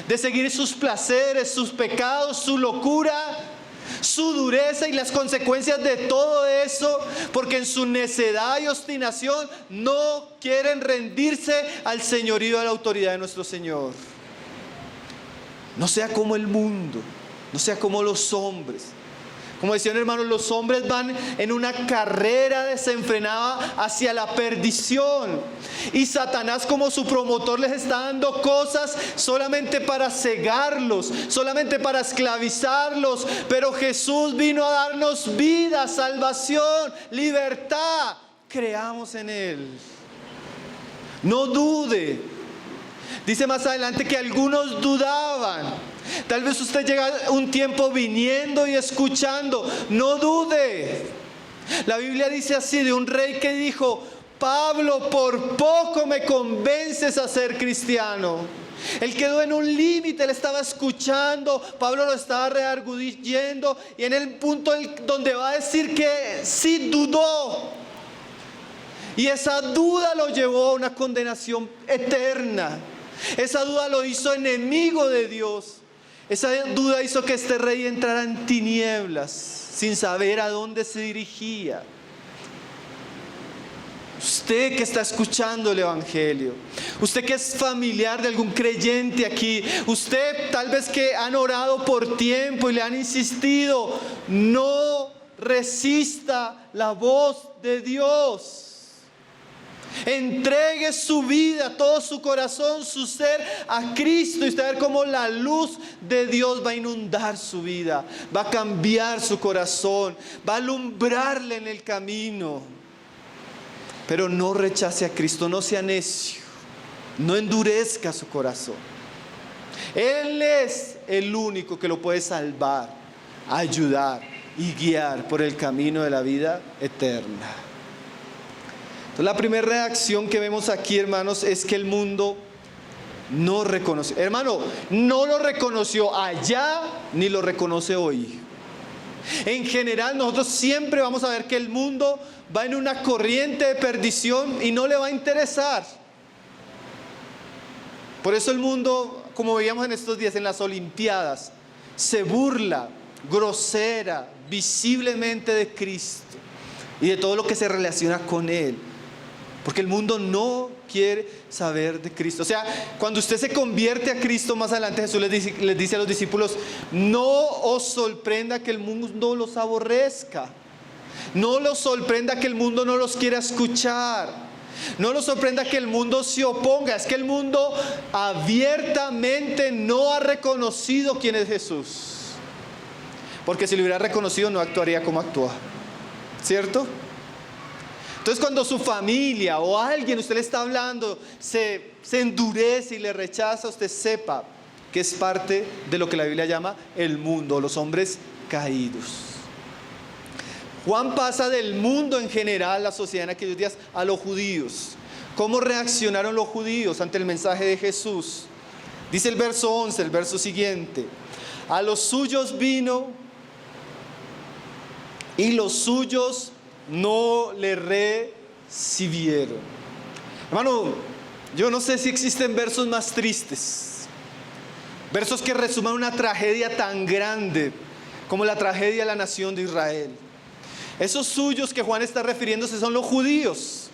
de seguir sus placeres, sus pecados, su locura, su dureza y las consecuencias de todo eso, porque en su necedad y obstinación no quieren rendirse al señorío, a la autoridad de nuestro Señor. No sea como el mundo, no sea como los hombres. Como decían, hermanos, los hombres van en una carrera desenfrenada hacia la perdición. Y Satanás, como su promotor, les está dando cosas solamente para cegarlos, solamente para esclavizarlos. Pero Jesús vino a darnos vida, salvación, libertad. Creamos en Él. No dude. Dice más adelante que algunos dudaban. Tal vez usted llega un tiempo viniendo y escuchando, no dude. La Biblia dice así de un rey que dijo, Pablo, por poco me convences a ser cristiano. Él quedó en un límite, él estaba escuchando, Pablo lo estaba redarguyendo y en el punto donde va a decir que sí dudó. Y esa duda lo llevó a una condenación eterna. Esa duda lo hizo enemigo de Dios. Esa duda hizo que este rey entrara en tinieblas sin saber a dónde se dirigía. Usted que está escuchando el Evangelio, usted que es familiar de algún creyente aquí, usted tal vez que han orado por tiempo y le han insistido, no resista la voz de Dios. Entregue su vida, todo su corazón, su ser a Cristo y usted va a ver cómo la luz de Dios va a inundar su vida, va a cambiar su corazón, va a alumbrarle en el camino. Pero no rechace a Cristo, no sea necio, no endurezca su corazón. Él es el único que lo puede salvar, ayudar y guiar por el camino de la vida eterna. Entonces, la primera reacción que vemos aquí, hermanos, es que el mundo no reconoce. Hermano, no lo reconoció allá ni lo reconoce hoy. En general, nosotros siempre vamos a ver que el mundo va en una corriente de perdición y no le va a interesar. Por eso el mundo, como veíamos en estos días en las Olimpiadas, se burla grosera, visiblemente de Cristo y de todo lo que se relaciona con Él. Porque el mundo no quiere saber de Cristo. O sea, cuando usted se convierte a Cristo más adelante, Jesús les dice a los discípulos: no os sorprenda que el mundo los aborrezca. No los sorprenda que el mundo no los quiera escuchar. No los sorprenda que el mundo se oponga. Es que el mundo abiertamente no ha reconocido quién es Jesús. Porque si lo hubiera reconocido no actuaría como actúa. ¿Cierto? Entonces cuando su familia o alguien, usted le está hablando, se endurece y le rechaza, usted sepa que es parte de lo que la Biblia llama el mundo, los hombres caídos. Juan pasa del mundo en general, la sociedad en aquellos días, a los judíos. ¿Cómo reaccionaron los judíos ante el mensaje de Jesús? Dice el verso 11, el verso siguiente: a los suyos vino y los suyos no le recibieron. Hermano, yo no sé si existen versos más tristes, versos que resuman una tragedia tan grande como la tragedia de la nación de Israel. Esos suyos que Juan está refiriéndose son los judíos.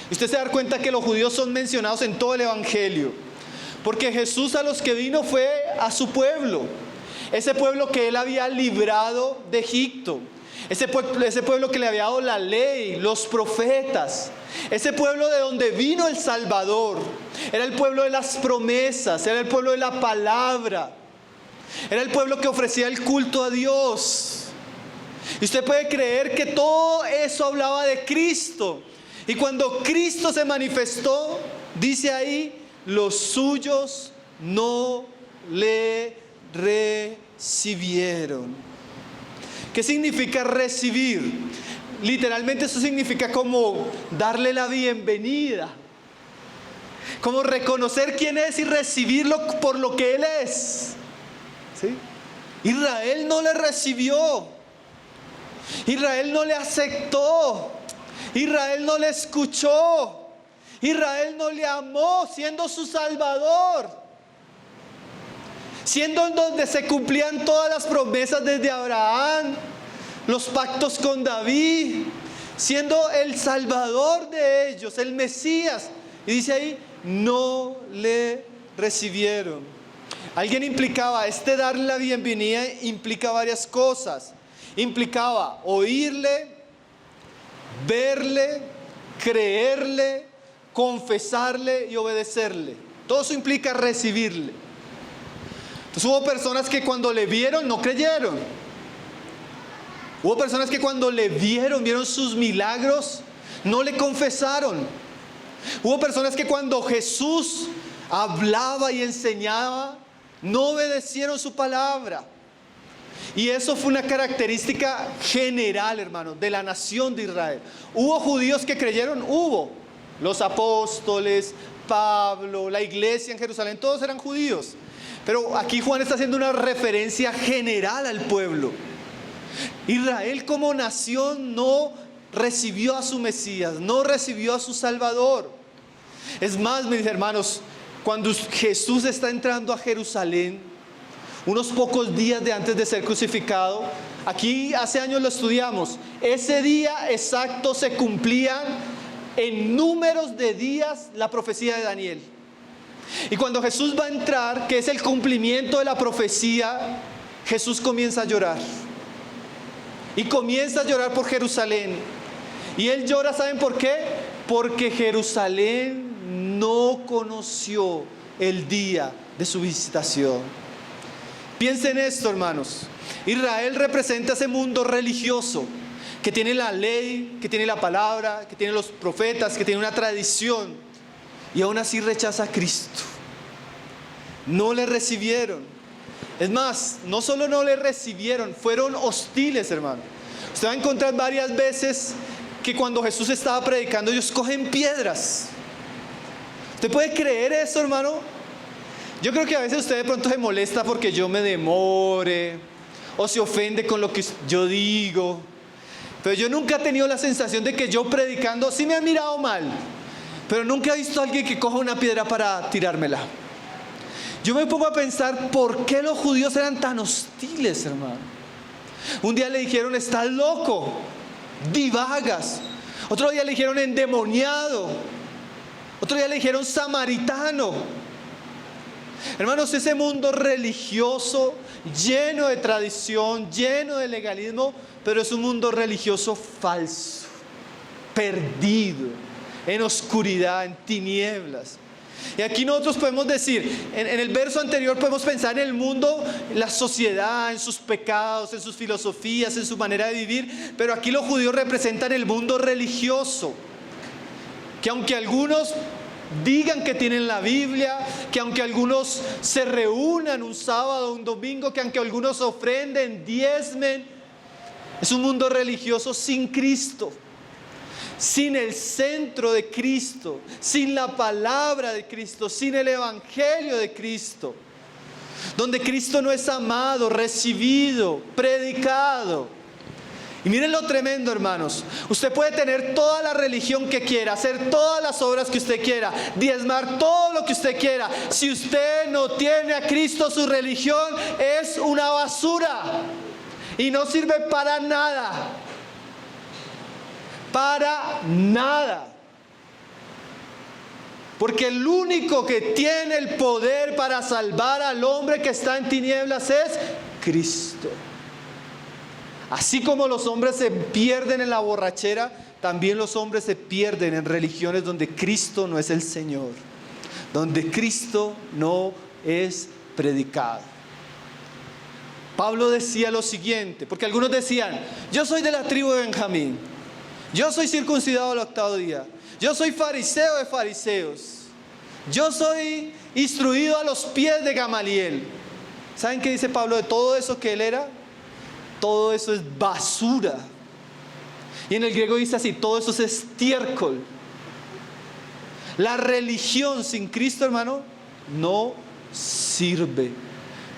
Y usted se da cuenta que los judíos son mencionados en todo el Evangelio, porque Jesús a los que vino fue a su pueblo, ese pueblo que él había librado de Egipto. Ese pueblo que le había dado la ley, los profetas, ese pueblo de donde vino el Salvador. Era el pueblo de las promesas, era el pueblo de la palabra, era el pueblo que ofrecía el culto a Dios. Y usted puede creer que todo eso hablaba de Cristo. Y cuando Cristo se manifestó, dice ahí, los suyos no le recibieron. ¿Qué significa recibir? Literalmente eso significa como darle la bienvenida, como reconocer quién es y recibirlo por lo que Él es. ¿Sí? Israel no le recibió, Israel no le aceptó, Israel no le escuchó, Israel no le amó siendo su Salvador, siendo en donde se cumplían todas las promesas desde Abraham, los pactos con David, siendo el Salvador de ellos, el Mesías. Y dice ahí, no le recibieron. Alguien implicaba, darle la bienvenida implica varias cosas. Implicaba oírle, verle, creerle, confesarle y obedecerle. Todo eso implica recibirle. Entonces hubo personas que cuando le vieron no creyeron. Hubo personas que cuando le vieron sus milagros, no le confesaron. Hubo personas que cuando Jesús hablaba y enseñaba, no obedecieron su palabra. Y eso fue una característica general, hermano, de la nación de Israel. ¿Hubo judíos que creyeron? Hubo. Los apóstoles, Pablo, la iglesia en Jerusalén, todos eran judíos. Pero aquí Juan está haciendo una referencia general al pueblo. Israel como nación no recibió a su Mesías, no recibió a su Salvador. Es más, mis hermanos, cuando Jesús está entrando a Jerusalén, unos pocos días antes de ser crucificado, aquí hace años lo estudiamos, ese día exacto se cumplían en números de días la profecía de Daniel. Y cuando Jesús va a entrar, que es el cumplimiento de la profecía, Jesús comienza a llorar. Y comienza a llorar por Jerusalén. Y Él llora, ¿saben por qué? Porque Jerusalén no conoció el día de su visitación. Piensen en esto, hermanos. Israel representa ese mundo religioso que tiene la ley, que tiene la palabra, que tiene los profetas, que tiene una tradición. Y aún así rechaza a Cristo. No le recibieron. Es más, no solo no le recibieron, fueron hostiles, hermano. Usted va a encontrar varias veces que cuando Jesús estaba predicando, ellos cogen piedras. ¿Usted puede creer eso, hermano? Yo creo que a veces usted de pronto se molesta porque yo me demore, o se ofende con lo que yo digo. Pero yo nunca he tenido la sensación de que yo predicando, sí me han mirado mal, pero nunca he visto a alguien que coja una piedra para tirármela. Yo me pongo a pensar por qué los judíos eran tan hostiles, hermano. Un día le dijeron, estás loco, divagas. Otro día le dijeron endemoniado. Otro día le dijeron samaritano. Hermanos, ese mundo religioso, lleno de tradición, lleno de legalismo, pero es un mundo religioso falso, perdido, en oscuridad, en tinieblas. Y aquí nosotros podemos decir, en el verso anterior podemos pensar en el mundo, la sociedad, en sus pecados, en sus filosofías, en su manera de vivir, pero aquí los judíos representan el mundo religioso, que aunque algunos digan que tienen la Biblia, que aunque algunos se reúnan un sábado, un domingo, que aunque algunos ofrenden, diezmen, es un mundo religioso sin Cristo, sin el centro de Cristo, sin la palabra de Cristo, sin el evangelio de Cristo, donde Cristo no es amado, recibido, predicado. Y miren lo tremendo, hermanos. Usted puede tener toda la religión que quiera, hacer todas las obras que usted quiera, diezmar todo lo que usted quiera. Si usted no tiene a Cristo, su religión es una basura y no sirve para nada. Para nada. Porque el único que tiene el poder para salvar al hombre que está en tinieblas es Cristo. Así como los hombres se pierden en la borrachera, también los hombres se pierden en religiones donde Cristo no es el Señor, donde Cristo no es predicado. Pablo decía lo siguiente, porque algunos decían, yo soy de la tribu de Benjamín, yo soy circuncidado al 8º día, yo soy fariseo de fariseos, yo soy instruido a los pies de Gamaliel. ¿Saben qué dice Pablo de todo eso que él era? Todo eso es basura. Y en el griego dice así, todo eso es estiércol. La religión sin Cristo, hermano, no sirve,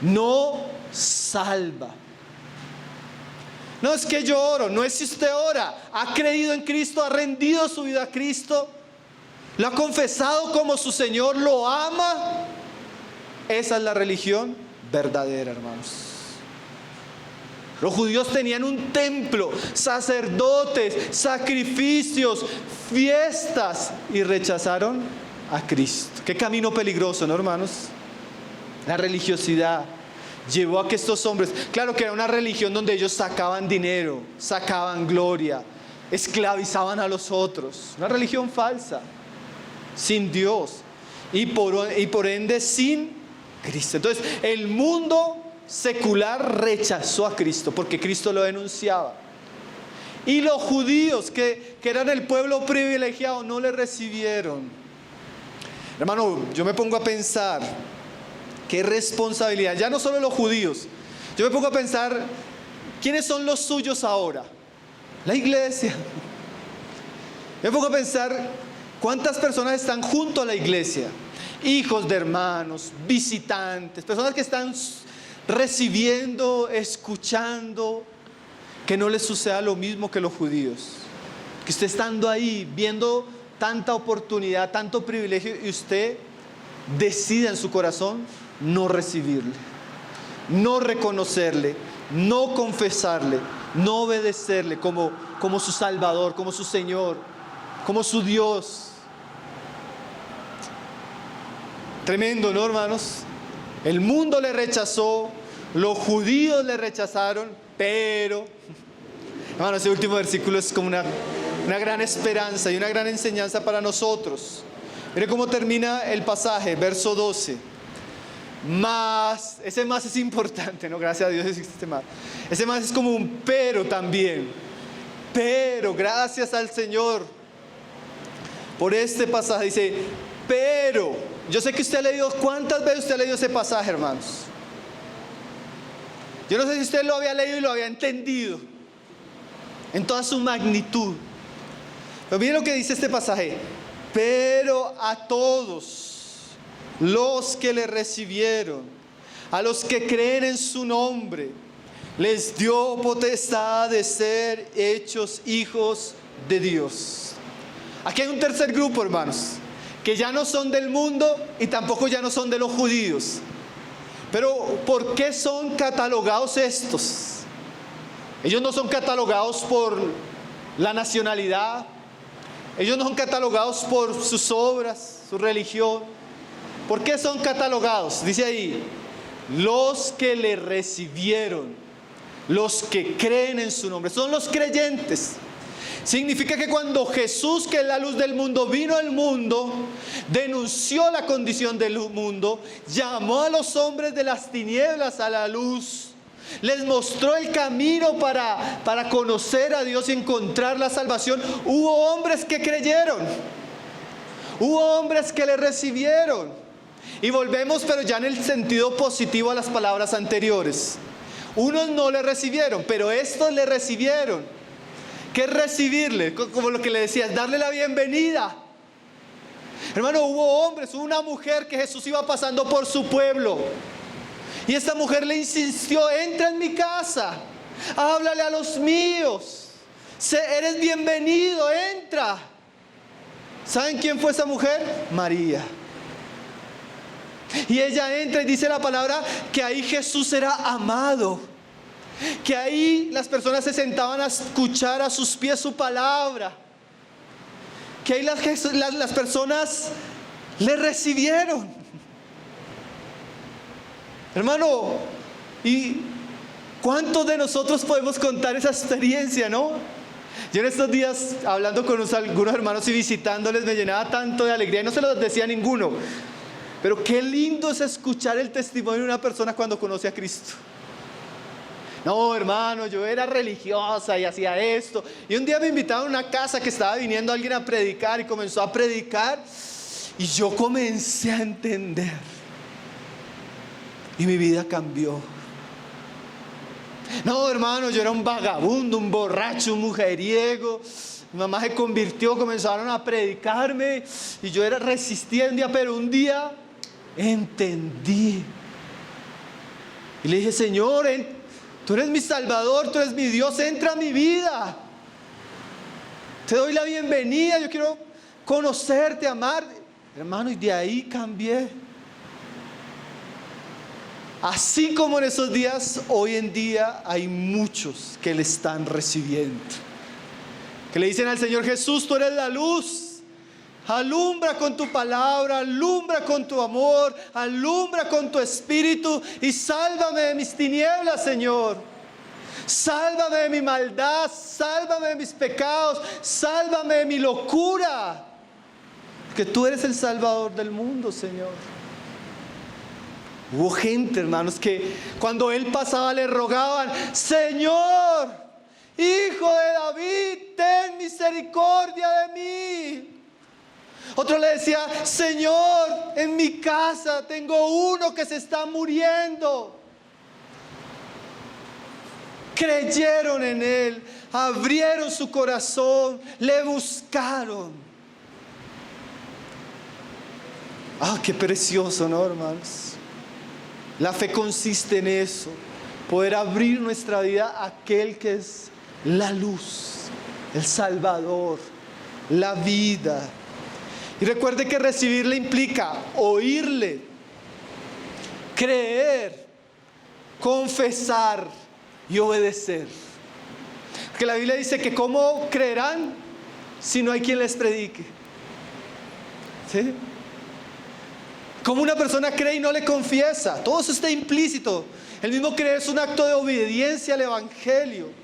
no salva. No es que yo oro, no es si usted ora, ha creído en Cristo, ha rendido su vida a Cristo, lo ha confesado como su Señor, lo ama. Esa es la religión verdadera, hermanos. Los judíos tenían un templo, sacerdotes, sacrificios, fiestas y rechazaron a Cristo. Qué camino peligroso, ¿no, hermanos? La religiosidad llevó a que estos hombres, claro que era una religión donde ellos sacaban dinero, sacaban gloria, esclavizaban a los otros. Una religión falsa, sin Dios y por ende sin Cristo. Entonces el mundo secular rechazó a Cristo porque Cristo lo denunciaba. Y los judíos que eran el pueblo privilegiado no le recibieron. Hermano, yo me pongo a pensar qué responsabilidad, ya no solo los judíos, yo me pongo a pensar quiénes son los suyos ahora. La iglesia. Me pongo a pensar cuántas personas están junto a la iglesia, hijos de hermanos, visitantes, personas que están recibiendo, escuchando, que no les suceda lo mismo que los judíos, que usted estando ahí viendo tanta oportunidad, tanto privilegio, y usted decida en su corazón no recibirle, no reconocerle, no confesarle, no obedecerle como su Salvador, como su Señor, como su Dios. Tremendo, ¿no, hermanos? El mundo le rechazó, los judíos le rechazaron, pero, hermano, ese último versículo es como una gran esperanza y una gran enseñanza para nosotros. Mire cómo termina el pasaje, verso 12. Más, ese más es importante, ¿no? Gracias a Dios existe más. Ese más es como un pero también. Pero, gracias al Señor por este pasaje. Dice, pero, yo sé que usted ha leído, ¿cuántas veces usted ha leído ese pasaje, hermanos? Yo no sé si usted lo había leído y lo había entendido en toda su magnitud. Pero miren lo que dice este pasaje. Pero a todos los que le recibieron, a los que creen en su nombre, les dio potestad de ser hechos hijos de Dios. Aquí hay un tercer grupo, hermanos, que ya no son del mundo y tampoco ya no son de los judíos. Pero ¿por qué son catalogados estos? Ellos no son catalogados por la nacionalidad. Ellos no son catalogados por sus obras, su religión. ¿Por qué son catalogados? Dice ahí, los que le recibieron, los que creen en su nombre, son los creyentes. Significa que cuando Jesús, que es la luz del mundo, vino al mundo, denunció la condición del mundo, llamó a los hombres de las tinieblas a la luz, les mostró el camino para conocer a Dios y encontrar la salvación. Hubo hombres que creyeron, hubo hombres que le recibieron. Y volvemos, pero ya en el sentido positivo, a las palabras anteriores. Unos no le recibieron, pero estos le recibieron. ¿Qué es recibirle? Como lo que le decía, es darle la bienvenida. Hermano, hubo hombres, hubo una mujer que Jesús iba pasando por su pueblo. Y esta mujer le insistió, entra en mi casa, háblale a los míos, eres bienvenido, entra. ¿Saben quién fue esa mujer? María. Y ella entra y dice la palabra que ahí Jesús era amado, que ahí las personas se sentaban a escuchar a sus pies su palabra, que ahí las personas le recibieron. Hermano, ¿y cuántos de nosotros podemos contar esa experiencia, no? Yo en estos días, hablando con algunos hermanos y visitándoles, me llenaba tanto de alegría y no se lo decía a ninguno. Pero qué lindo es escuchar el testimonio de una persona cuando conoce a Cristo. No, hermano, yo era religiosa y hacía esto. Y un día me invitaron a una casa que estaba viniendo alguien a predicar y comenzó a predicar. Y yo comencé a entender. Y mi vida cambió. No, hermano, yo era un vagabundo, un borracho, un mujeriego. Mi mamá se convirtió, comenzaron a predicarme. Y yo resistía un día, pero un día entendí. Y le dije, Señor, tú eres mi Salvador, tú eres mi Dios, entra a mi vida. Te doy la bienvenida, yo quiero conocerte, amarte. Hermano, y de ahí cambié. Así como en esos días, hoy en día hay muchos que le están recibiendo. Que le dicen al Señor Jesús, tú eres la luz. Alumbra con tu palabra, alumbra con tu amor, alumbra con tu espíritu y sálvame de mis tinieblas, Señor. Sálvame de mi maldad, sálvame de mis pecados, sálvame de mi locura. Que tú eres el Salvador del mundo, Señor. Hubo gente, hermanos, que cuando Él pasaba le rogaban, Señor, Hijo de David, ten misericordia de mí. Otro le decía, Señor, en mi casa tengo uno que se está muriendo. Creyeron en Él, abrieron su corazón, le buscaron. Ah, qué precioso, ¿no, hermanos? La fe consiste en eso, poder abrir nuestra vida a aquel que es la luz, el Salvador, la vida. Y recuerde que recibirle implica oírle, creer, confesar y obedecer. Porque la Biblia dice que ¿cómo creerán si no hay quien les predique? ¿Sí? ¿Cómo una persona cree y no le confiesa? Todo eso está implícito. El mismo creer es un acto de obediencia al Evangelio.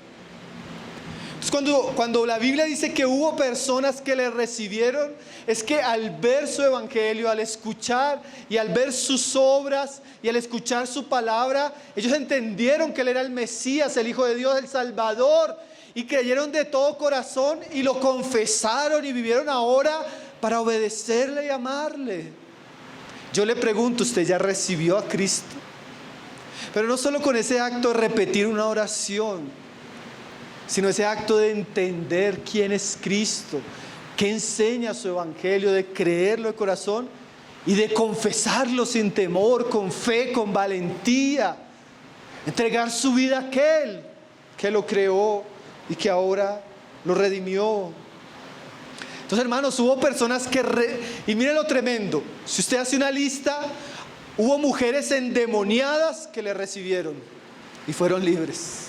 Entonces, cuando la Biblia dice que hubo personas que le recibieron, es que al ver su Evangelio, al escuchar y al ver sus obras y al escuchar su palabra, ellos entendieron que Él era el Mesías, el Hijo de Dios, el Salvador, y creyeron de todo corazón y lo confesaron y vivieron ahora para obedecerle y amarle. Yo le pregunto, ¿usted ya recibió a Cristo? Pero no solo con ese acto de repetir una oración, sino ese acto de entender quién es Cristo, que enseña su Evangelio, de creerlo de corazón y de confesarlo sin temor, con fe, con valentía, entregar su vida a aquel que lo creó y que ahora lo redimió. Entonces, hermanos, hubo personas y miren lo tremendo, si usted hace una lista, Hubo mujeres endemoniadas que le recibieron y fueron libres.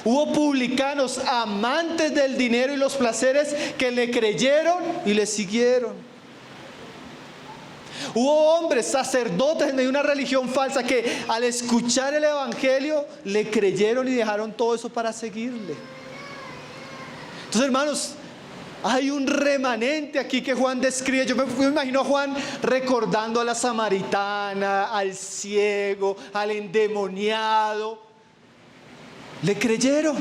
Hubo publicanos amantes del dinero y los placeres que le creyeron y le siguieron. Hubo hombres, sacerdotes en medio de una religión falsa que al escuchar el evangelio le creyeron y dejaron todo eso para seguirle. Entonces, hermanos, hay un remanente aquí que Juan describe. Yo me imagino a Juan recordando a la samaritana, al ciego, al endemoniado. Le creyeron.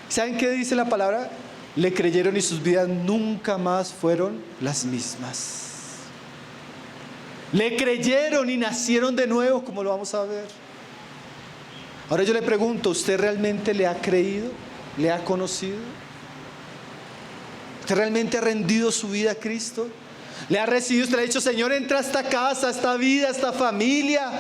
¿Saben qué dice la palabra? Le creyeron y sus vidas nunca más fueron las mismas. Le creyeron y nacieron de nuevo, como lo vamos a ver. Ahora yo le pregunto, ¿usted realmente le ha creído? ¿Le ha conocido? ¿Usted realmente ha rendido su vida a Cristo? ¿Le ha recibido? Usted le ha dicho, Señor, entra a esta casa, a esta vida, a esta familia.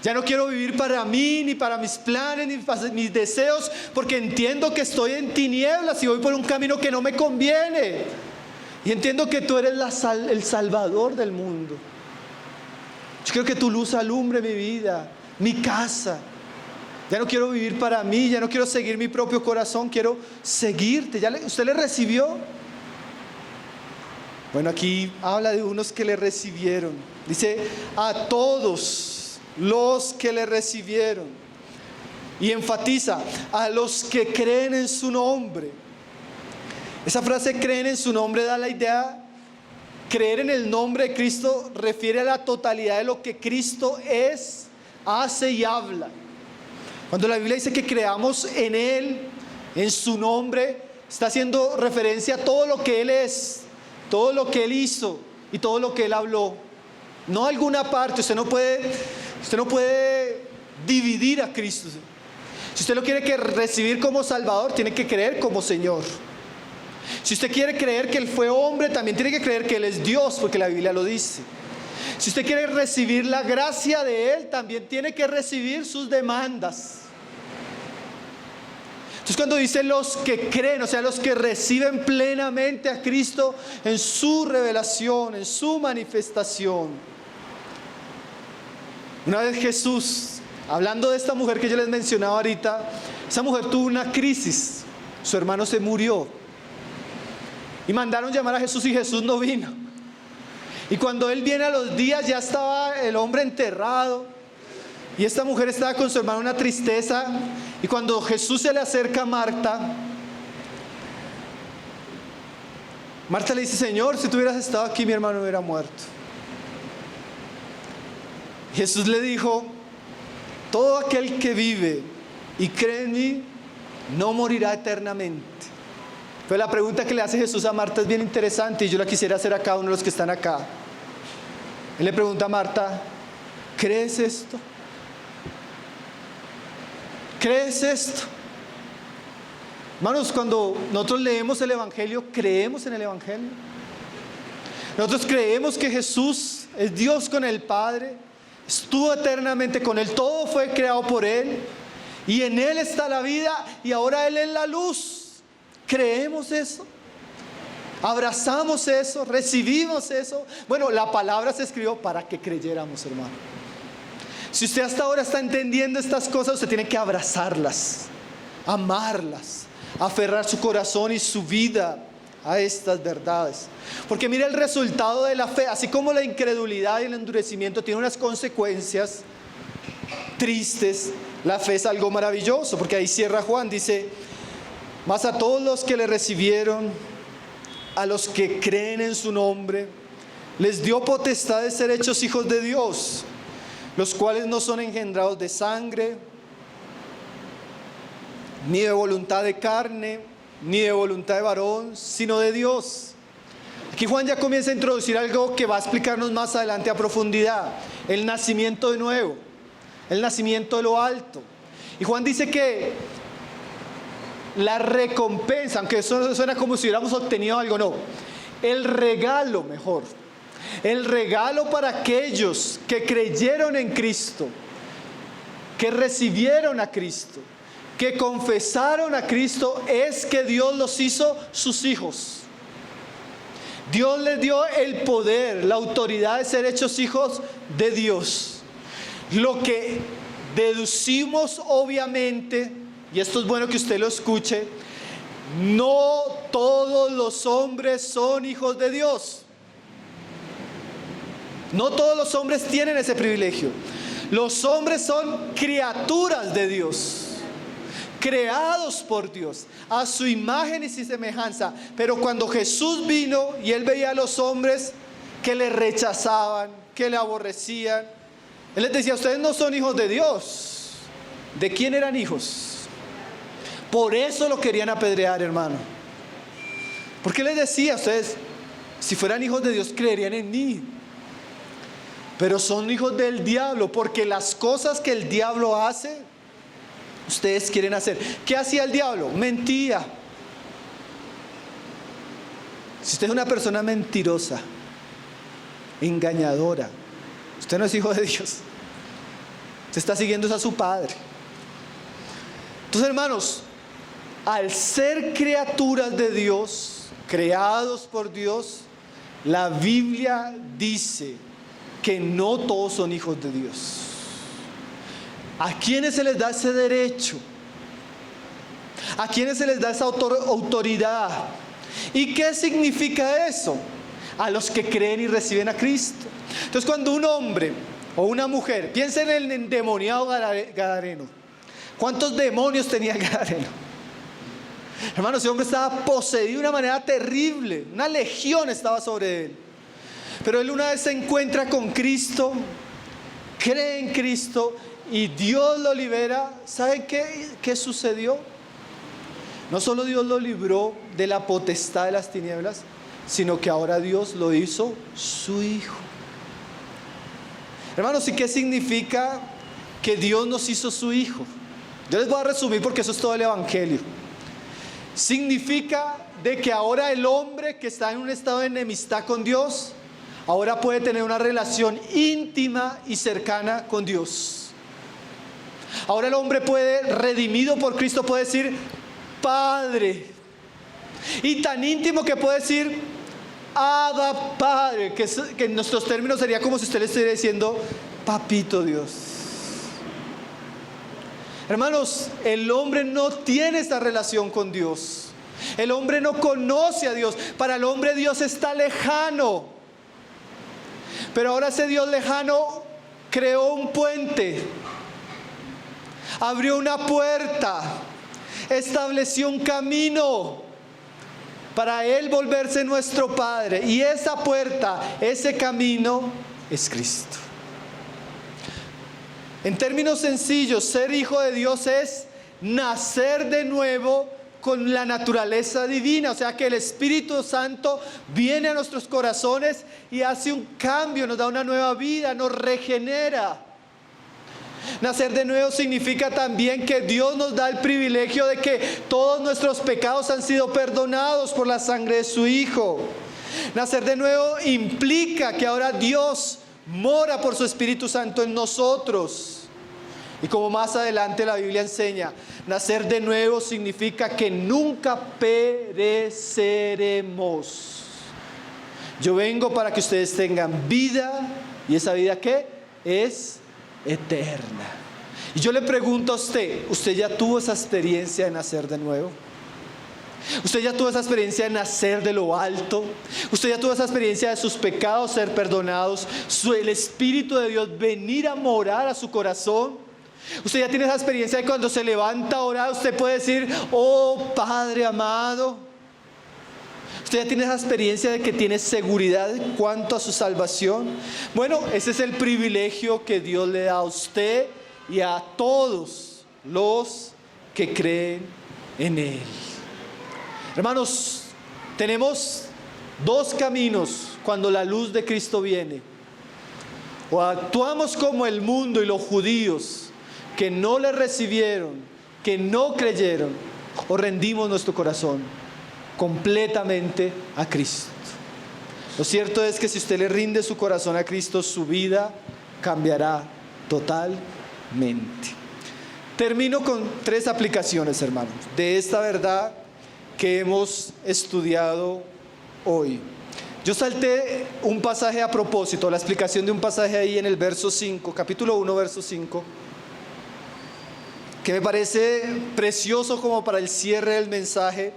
Ya no quiero vivir para mí, ni para mis planes, ni para mis deseos, porque entiendo que estoy en tinieblas y voy por un camino que no me conviene. Y entiendo que tú eres el Salvador del mundo. Yo quiero que tu luz alumbre mi vida, mi casa. Ya no quiero vivir para mí, ya no quiero seguir mi propio corazón, quiero seguirte. ¿Usted le recibió? Bueno, aquí habla de unos que le recibieron. Dice, a todos los que le recibieron. Y enfatiza, a los que creen en su nombre. Esa frase, creen en su nombre, da la idea, creer en el nombre de Cristo refiere a la totalidad de lo que Cristo es, hace y habla. Cuando la Biblia dice que creamos en Él, en su nombre, está haciendo referencia a todo lo que Él es, todo lo que Él hizo y todo lo que Él habló. No alguna parte. Usted no puede dividir a Cristo. Si usted lo quiere recibir como Salvador, tiene que creer como Señor. Si usted quiere creer que Él fue hombre, también tiene que creer que Él es Dios, porque la Biblia lo dice. Si usted quiere recibir la gracia de Él, también tiene que recibir sus demandas. Entonces, cuando dice los que creen, o sea, los que reciben plenamente a Cristo en su revelación, en su manifestación. Una vez Jesús, hablando de esta mujer que yo les mencionaba ahorita, esa mujer tuvo una crisis. Su hermano se murió. Y mandaron llamar a Jesús y Jesús no vino. Y cuando Él viene a los días, ya estaba el hombre enterrado. Y esta mujer estaba con su hermano en una tristeza. Y cuando Jesús se le acerca a Marta, Marta le dice, Señor, si tú hubieras estado aquí, mi hermano hubiera muerto. Jesús le dijo, todo aquel que vive y cree en mí, no morirá eternamente. Pero la pregunta que le hace Jesús a Marta es bien interesante y yo la quisiera hacer a cada uno de los que están acá. Él le pregunta a Marta, ¿crees esto? ¿Crees esto? Hermanos, cuando nosotros leemos el Evangelio, creemos en el Evangelio. Nosotros creemos que Jesús es Dios con el Padre, estuvo eternamente con Él, todo fue creado por Él y en Él está la vida y ahora Él es la luz. ¿Creemos eso? ¿Abrazamos eso? ¿Recibimos eso? Bueno, la palabra se escribió para que creyéramos, hermano. Si usted hasta ahora está entendiendo estas cosas, usted tiene que abrazarlas, amarlas, aferrar su corazón y su vida a estas verdades. Porque mire el resultado de la fe, así como la incredulidad y el endurecimiento tiene unas consecuencias tristes, la fe es algo maravilloso, porque ahí cierra Juan, dice, mas a todos los que le recibieron, a los que creen en su nombre, les dio potestad de ser hechos hijos de Dios, los cuales no son engendrados de sangre, ni de voluntad de carne, ni de voluntad de varón, sino de Dios. Aquí Juan ya comienza a introducir algo que va a explicarnos más adelante a profundidad, el nacimiento de nuevo, el nacimiento de lo alto. Y Juan dice que la recompensa, aunque eso suena como si hubiéramos obtenido algo, no, el regalo mejor, el regalo para aquellos que creyeron en Cristo, que recibieron a Cristo, que confesaron a Cristo, es que Dios los hizo sus hijos. Dios les dio el poder, la autoridad de ser hechos hijos de Dios. Lo que deducimos obviamente, y esto es bueno que usted lo escuche, no todos los hombres son hijos de Dios. No todos los hombres tienen ese privilegio. Los hombres son criaturas de Dios, creados por Dios, a su imagen y su semejanza. Pero cuando Jesús vino y Él veía a los hombres que le rechazaban, que le aborrecían, Él les decía: ustedes no son hijos de Dios. ¿De quién eran hijos? Por eso lo querían apedrear, hermano. Porque les decía: ustedes, si fueran hijos de Dios, creerían en mí. Pero son hijos del diablo, porque las cosas que el diablo hace, ustedes quieren hacer. ¿Qué hacía el diablo? Mentía. Si usted es una persona mentirosa, engañadora, usted no es hijo de Dios. Usted está siguiendo a su padre. Entonces, hermanos, al ser criaturas de Dios, creados por Dios, la Biblia dice que no todos son hijos de Dios. ¿A quiénes se les da ese derecho? ¿A quiénes se les da esa autoridad? ¿Y qué significa eso? A los que creen y reciben a Cristo. Entonces, cuando un hombre o una mujer, piensen en el endemoniado gadareno. ¿Cuántos demonios tenía el gadareno? Hermano, ese hombre estaba poseído de una manera terrible. Una legión estaba sobre él. Pero él una vez se encuentra con Cristo, cree en Cristo y Dios lo libera. ¿Sabe qué sucedió? No solo Dios lo libró de la potestad de las tinieblas, sino que ahora Dios lo hizo su hijo. Hermanos, ¿y qué significa que Dios nos hizo su hijo? Yo les voy a resumir porque eso es todo el evangelio. Significa de que ahora el hombre que está en un estado de enemistad con Dios, ahora puede tener una relación íntima y cercana con Dios. Ahora el hombre puede, redimido por Cristo, puede decir Padre. Y tan íntimo que puede decir Abba Padre, que en nuestros términos sería como si usted le estuviera diciendo Papito Dios. Hermanos, el hombre no tiene esta relación con Dios. El hombre no conoce a Dios. Para el hombre Dios está lejano. Pero ahora ese Dios lejano creó un puente, abrió una puerta, estableció un camino para Él volverse nuestro Padre. Y esa puerta, ese camino es Cristo. En términos sencillos, ser hijo de Dios es nacer de nuevo con la naturaleza divina. O sea que el Espíritu Santo viene a nuestros corazones y hace un cambio, nos da una nueva vida, nos regenera. Nacer de nuevo significa también que Dios nos da el privilegio de que todos nuestros pecados han sido perdonados por la sangre de su Hijo. Nacer de nuevo implica que ahora Dios mora por su Espíritu Santo en nosotros. Y como más adelante la Biblia enseña, nacer de nuevo significa que nunca pereceremos. Yo vengo para que ustedes tengan vida, y esa vida ¿qué? Es eterna. Y yo le pregunto a ¿usted ya tuvo esa experiencia de nacer de nuevo? ¿Usted ya tuvo esa experiencia de nacer de lo alto? ¿Usted ya tuvo esa experiencia de sus pecados ser perdonados? ¿El Espíritu de Dios venir a morar a su corazón? ¿Usted ya tiene esa experiencia de cuando se levanta a orar, usted puede decir, oh Padre amado? ¿Usted ya tiene esa experiencia de que tiene seguridad en cuanto a su salvación? Bueno, ese es el privilegio que Dios le da a usted y a todos los que creen en Él. Hermanos, tenemos dos caminos cuando la luz de Cristo viene. O actuamos como el mundo y los judíos que no le recibieron, que no creyeron, o rendimos nuestro corazón completamente a Cristo. Lo cierto es que si usted le rinde su corazón a Cristo, su vida cambiará totalmente. Termino con 3 aplicaciones, hermanos, de esta verdad que hemos estudiado hoy. Yo salté un pasaje a propósito, la explicación de un pasaje ahí en el verso 5, capítulo 1, verso 5, que me parece precioso como para el cierre del mensaje.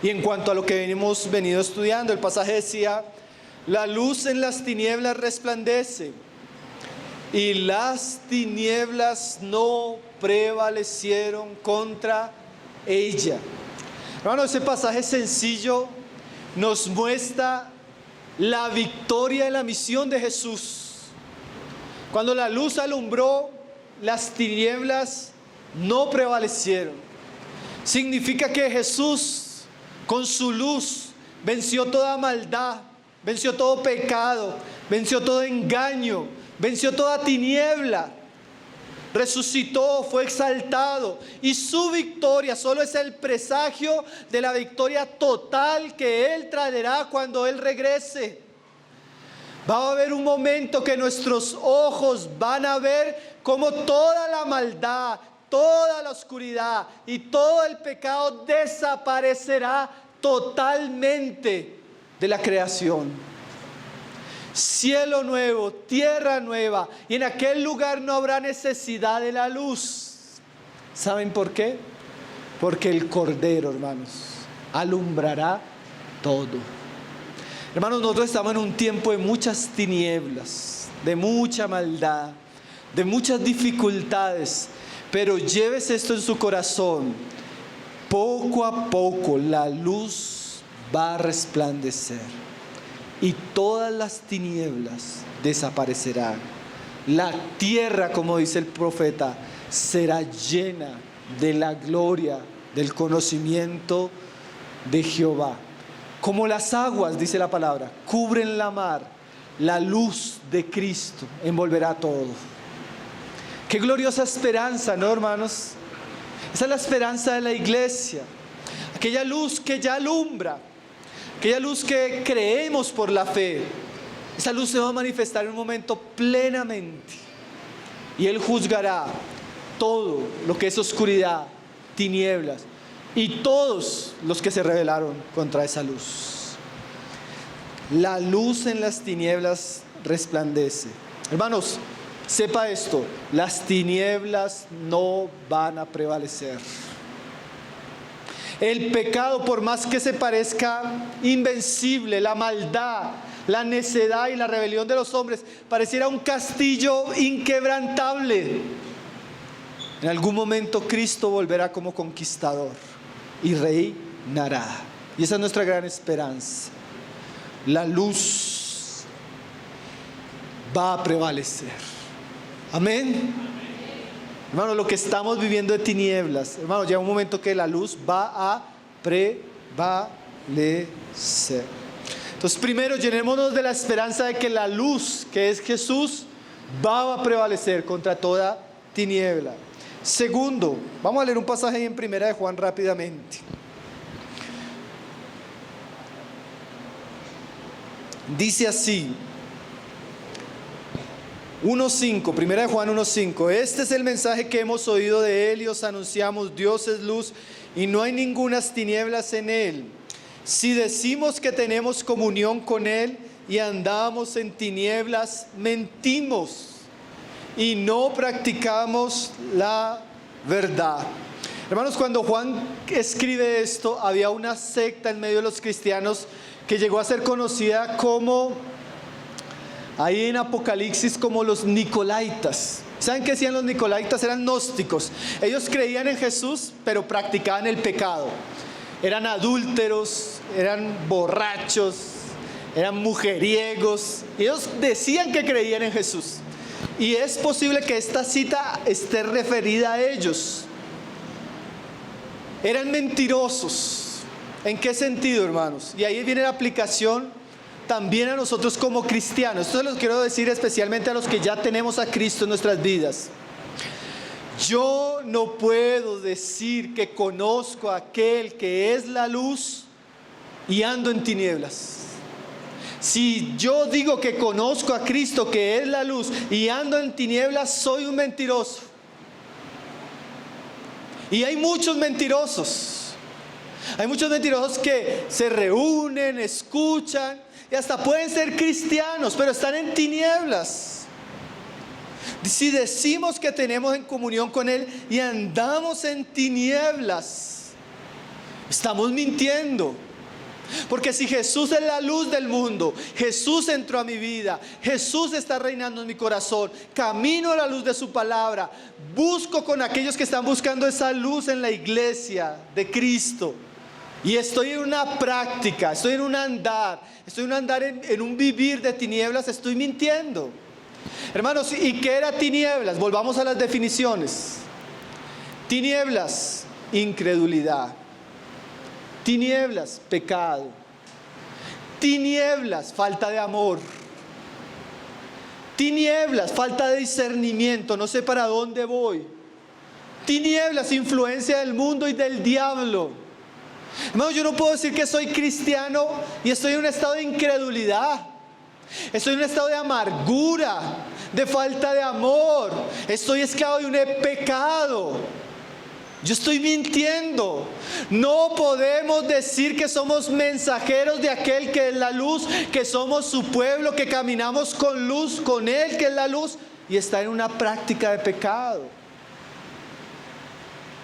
Y en cuanto a lo que venido estudiando, el pasaje decía: la luz en las tinieblas resplandece, y las tinieblas no prevalecieron contra ella. Hermano, ese pasaje sencillo nos muestra la victoria en la misión de Jesús. Cuando la luz alumbró, las tinieblas no prevalecieron. Significa que Jesús, con su luz, venció toda maldad, venció todo pecado, venció todo engaño, venció toda tiniebla. Resucitó, fue exaltado, y su victoria solo es el presagio de la victoria total que Él traerá cuando Él regrese. Va a haber un momento que nuestros ojos van a ver cómo toda la maldad, toda la oscuridad y todo el pecado desaparecerá totalmente de la creación. Cielo nuevo, tierra nueva, y en aquel lugar no habrá necesidad de la luz. ¿Saben por qué? Porque el Cordero, hermanos, alumbrará todo. Hermanos, nosotros estamos en un tiempo de muchas tinieblas, de mucha maldad, de muchas dificultades, pero llévese esto en su corazón: poco a poco la luz va a resplandecer y todas las tinieblas desaparecerán. La tierra, como dice el profeta, será llena de la gloria, del conocimiento de Jehová. Como las aguas, dice la palabra, cubren la mar, la luz de Cristo envolverá todo. Qué gloriosa esperanza, ¿no, hermanos? Esa es la esperanza de la iglesia. Aquella luz que ya alumbra, aquella luz que creemos por la fe. Esa luz se va a manifestar en un momento plenamente, y Él juzgará todo lo que es oscuridad, tinieblas, y todos los que se rebelaron contra esa luz. La luz en las tinieblas resplandece. Hermanos, sepa esto: las tinieblas no van a prevalecer. El pecado, por más que se parezca invencible, la maldad, la necedad y la rebelión de los hombres pareciera un castillo inquebrantable, en algún momento Cristo volverá como conquistador y reinará. Y esa es nuestra gran esperanza. La luz va a prevalecer. Amén. Hermano, lo que estamos viviendo de tinieblas, hermano, llega un momento que la luz va a prevalecer. Entonces, primero, llenémonos de la esperanza de que la luz, que es Jesús, va a prevalecer contra toda tiniebla. Segundo, vamos a leer un pasaje ahí en Primera de Juan rápidamente. Dice así, 1:5, Primera de Juan 1:5: este es el mensaje que hemos oído de Él y os anunciamos: Dios es luz y no hay ningunas tinieblas en Él. Si decimos que tenemos comunión con Él y andamos en tinieblas, mentimos y no practicamos la verdad. Hermanos, cuando Juan escribe esto, había una secta en medio de los cristianos que llegó a ser conocida como, ahí en Apocalipsis, como los Nicolaitas. ¿Saben qué hacían los Nicolaitas? Eran gnósticos. Ellos creían en Jesús, pero practicaban el pecado. Eran adúlteros, eran borrachos, eran mujeriegos. Ellos decían que creían en Jesús. Y es posible que esta cita esté referida a ellos. Eran mentirosos. ¿En qué sentido, hermanos? Y ahí viene la aplicación también a nosotros como cristianos. Esto se los quiero decir especialmente a los que ya tenemos a Cristo en nuestras vidas. Yo no puedo decir que conozco a aquel que es la luz y ando en tinieblas. Si yo digo que conozco a Cristo que es la luz y ando en tinieblas, soy un mentiroso. Y hay muchos mentirosos. Hay muchos mentirosos que se reúnen, escuchan y hasta pueden ser cristianos, pero están en tinieblas. Si decimos que tenemos en comunión con Él y andamos en tinieblas, estamos mintiendo. Porque si Jesús es la luz del mundo, Jesús entró a mi vida, Jesús está reinando en mi corazón, camino a la luz de su palabra, busco con aquellos que están buscando esa luz en la iglesia de Cristo, y estoy en una práctica, estoy en un andar, en un vivir de tinieblas, estoy mintiendo. Hermanos, ¿y qué era tinieblas? Volvamos a las definiciones. Tinieblas, incredulidad. Tinieblas, pecado. Tinieblas, falta de amor. Tinieblas, falta de discernimiento, no sé para dónde voy. Tinieblas, influencia del mundo y del diablo. Hermano, yo no puedo decir que soy cristiano y estoy en un estado de incredulidad. Estoy en un estado de amargura, de falta de amor. Estoy esclavo de un pecado. Yo estoy mintiendo. No podemos decir que somos mensajeros de aquel que es la luz, que somos su pueblo, que caminamos con luz, con Él que es la luz, y está en una práctica de pecado.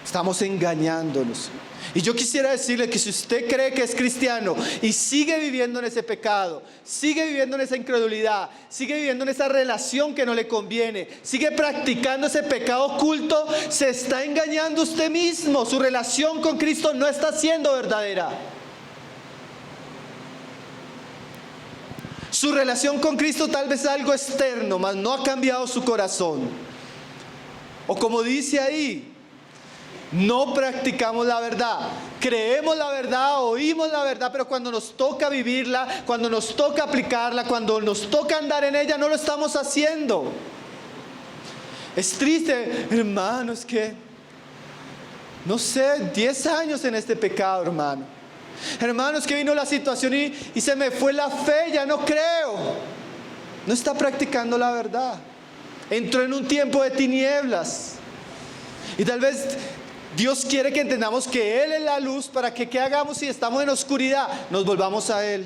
Estamos engañándonos. Y yo quisiera decirle que si usted cree que es cristiano y sigue viviendo en ese pecado, sigue viviendo en esa incredulidad, sigue viviendo en esa relación que no le conviene, sigue practicando ese pecado oculto, se está engañando usted mismo. Su relación con Cristo no está siendo verdadera. Su relación con Cristo tal vez es algo externo, mas no ha cambiado su corazón. O como dice ahí, no practicamos la verdad. Creemos la verdad, oímos la verdad, pero cuando nos toca vivirla, cuando nos toca aplicarla, cuando nos toca andar en ella, no lo estamos haciendo. Es triste, hermano, es que, no sé, 10 años en este pecado, hermano. Hermano, es que vino la situación y se me fue la fe, ya no creo. No está practicando la verdad. Entró en un tiempo de tinieblas. Y tal vez Dios quiere que entendamos que Él es la luz para que ¿qué hagamos si estamos en oscuridad? Nos volvamos a Él.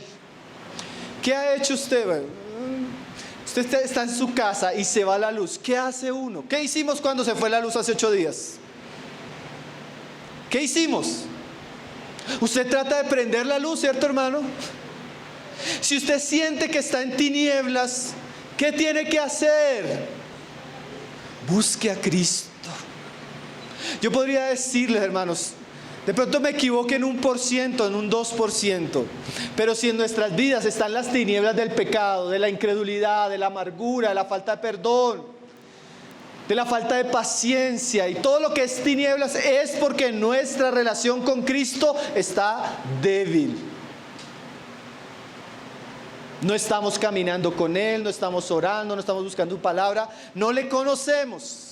¿Qué ha hecho usted? Usted está en su casa y se va la luz. ¿Qué hace uno? ¿Qué hicimos cuando se fue la luz hace 8 días? ¿Qué hicimos? Usted trata de prender la luz, ¿cierto, hermano? Si usted siente que está en tinieblas, ¿qué tiene que hacer? Busque a Cristo. Yo podría decirles, hermanos, de pronto me equivoqué en 1%, en un 2%, pero si en nuestras vidas están las tinieblas del pecado, de la incredulidad, de la amargura, de la falta de perdón, de la falta de paciencia y todo lo que es tinieblas, es porque nuestra relación con Cristo está débil. No estamos caminando con Él, no estamos orando, no estamos buscando su palabra, no le conocemos.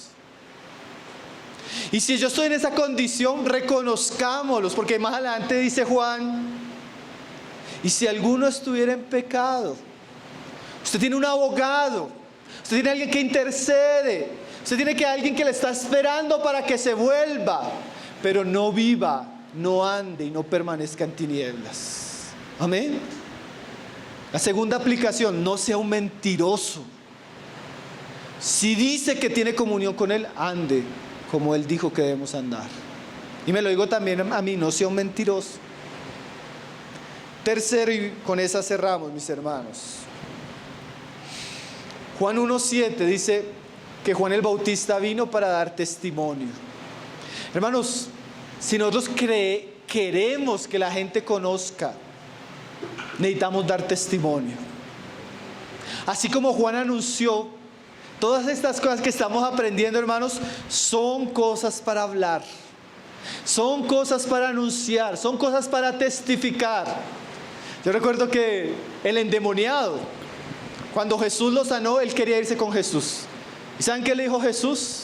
Y si yo estoy en esa condición, reconozcámoslos, porque más adelante dice Juan, y si alguno estuviera en pecado, usted tiene un abogado, usted tiene alguien que intercede, usted tiene alguien que le está esperando para que se vuelva, pero no viva, no ande y no permanezca en tinieblas. Amén. La segunda aplicación, no sea un mentiroso. Si dice que tiene comunión con Él, ande como Él dijo que debemos andar. Y me lo digo también a mí, no sea un mentiroso. Tercero, y con esa cerramos, mis hermanos. Juan 1:7 dice que Juan el Bautista vino para dar testimonio. Hermanos, si nosotros queremos que la gente conozca, necesitamos dar testimonio. Así como Juan anunció, todas estas cosas que estamos aprendiendo, hermanos, son cosas para hablar, son cosas para anunciar, son cosas para testificar. Yo recuerdo que el endemoniado, cuando Jesús lo sanó, él quería irse con Jesús. ¿Y saben qué le dijo Jesús?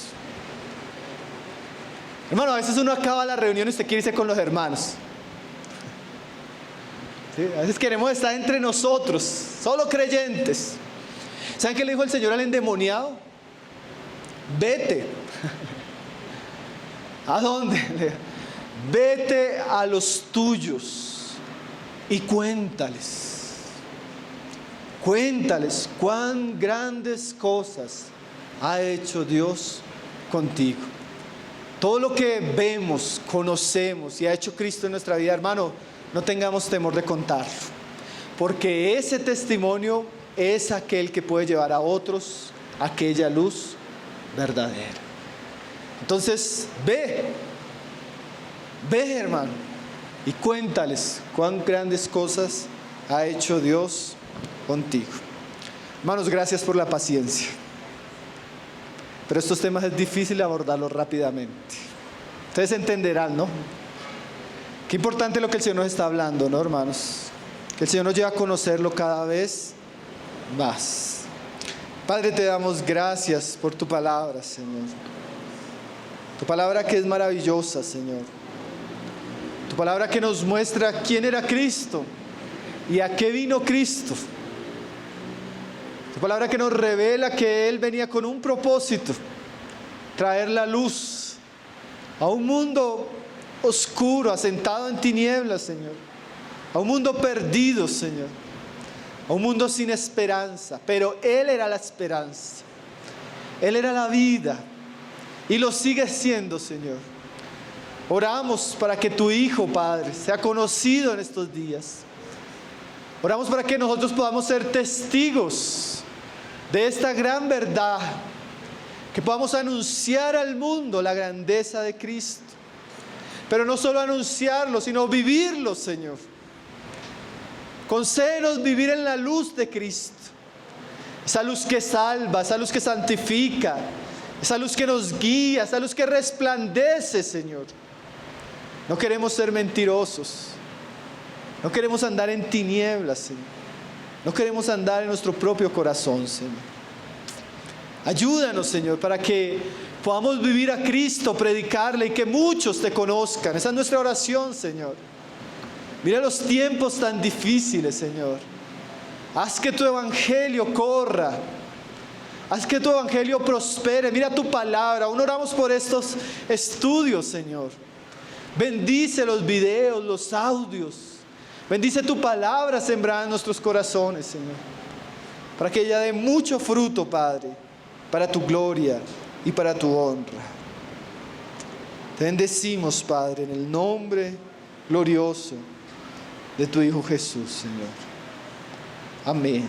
Hermano, a veces uno acaba la reunión y usted quiere irse con los hermanos. ¿Sí? A veces queremos estar entre nosotros, solo creyentes. ¿Saben qué le dijo el Señor al endemoniado? Vete. ¿A dónde? Vete a los tuyos y cuéntales. Cuéntales cuán grandes cosas ha hecho Dios contigo. Todo lo que vemos, conocemos y ha hecho Cristo en nuestra vida, hermano, no tengamos temor de contarlo, porque ese testimonio es aquel que puede llevar a otros a aquella luz verdadera. Entonces, ve hermano, y cuéntales cuán grandes cosas ha hecho Dios contigo. Hermanos, gracias por la paciencia. Pero estos temas es difícil abordarlos rápidamente. Ustedes entenderán, ¿no? Qué importante lo que el Señor nos está hablando, ¿no, hermanos? Que el Señor nos lleva a conocerlo cada vez más. Padre, te damos gracias por tu palabra, Señor. Tu palabra que es maravillosa, Señor. Tu palabra que nos muestra quién era Cristo y a qué vino Cristo. Tu palabra que nos revela que Él venía con un propósito: traer la luz a un mundo oscuro, asentado en tinieblas, Señor. A un mundo perdido, Señor. A un mundo sin esperanza. Pero Él era la esperanza. Él era la vida. Y lo sigue siendo, Señor. Oramos para que tu Hijo, Padre, sea conocido en estos días. Oramos para que nosotros podamos ser testigos de esta gran verdad, que podamos anunciar al mundo la grandeza de Cristo, pero no solo anunciarlo, sino vivirlo, Señor. Concédenos vivir en la luz de Cristo, esa luz que salva, esa luz que santifica, esa luz que nos guía, esa luz que resplandece, Señor. No queremos ser mentirosos, no queremos andar en tinieblas, Señor. No queremos andar en nuestro propio corazón, Señor. Ayúdanos, Señor, para que podamos vivir a Cristo, predicarle y que muchos te conozcan. Esa es nuestra oración, Señor. Mira los tiempos tan difíciles, Señor. Haz que tu evangelio corra. Haz que tu evangelio prospere. Mira tu palabra. Aún oramos por estos estudios, Señor. Bendice los videos, los audios. Bendice tu palabra sembrada en nuestros corazones, Señor, para que ella dé mucho fruto, Padre, para tu gloria y para tu honra. Te bendecimos, Padre, en el nombre glorioso de tu Hijo Jesús, Señor. Amén.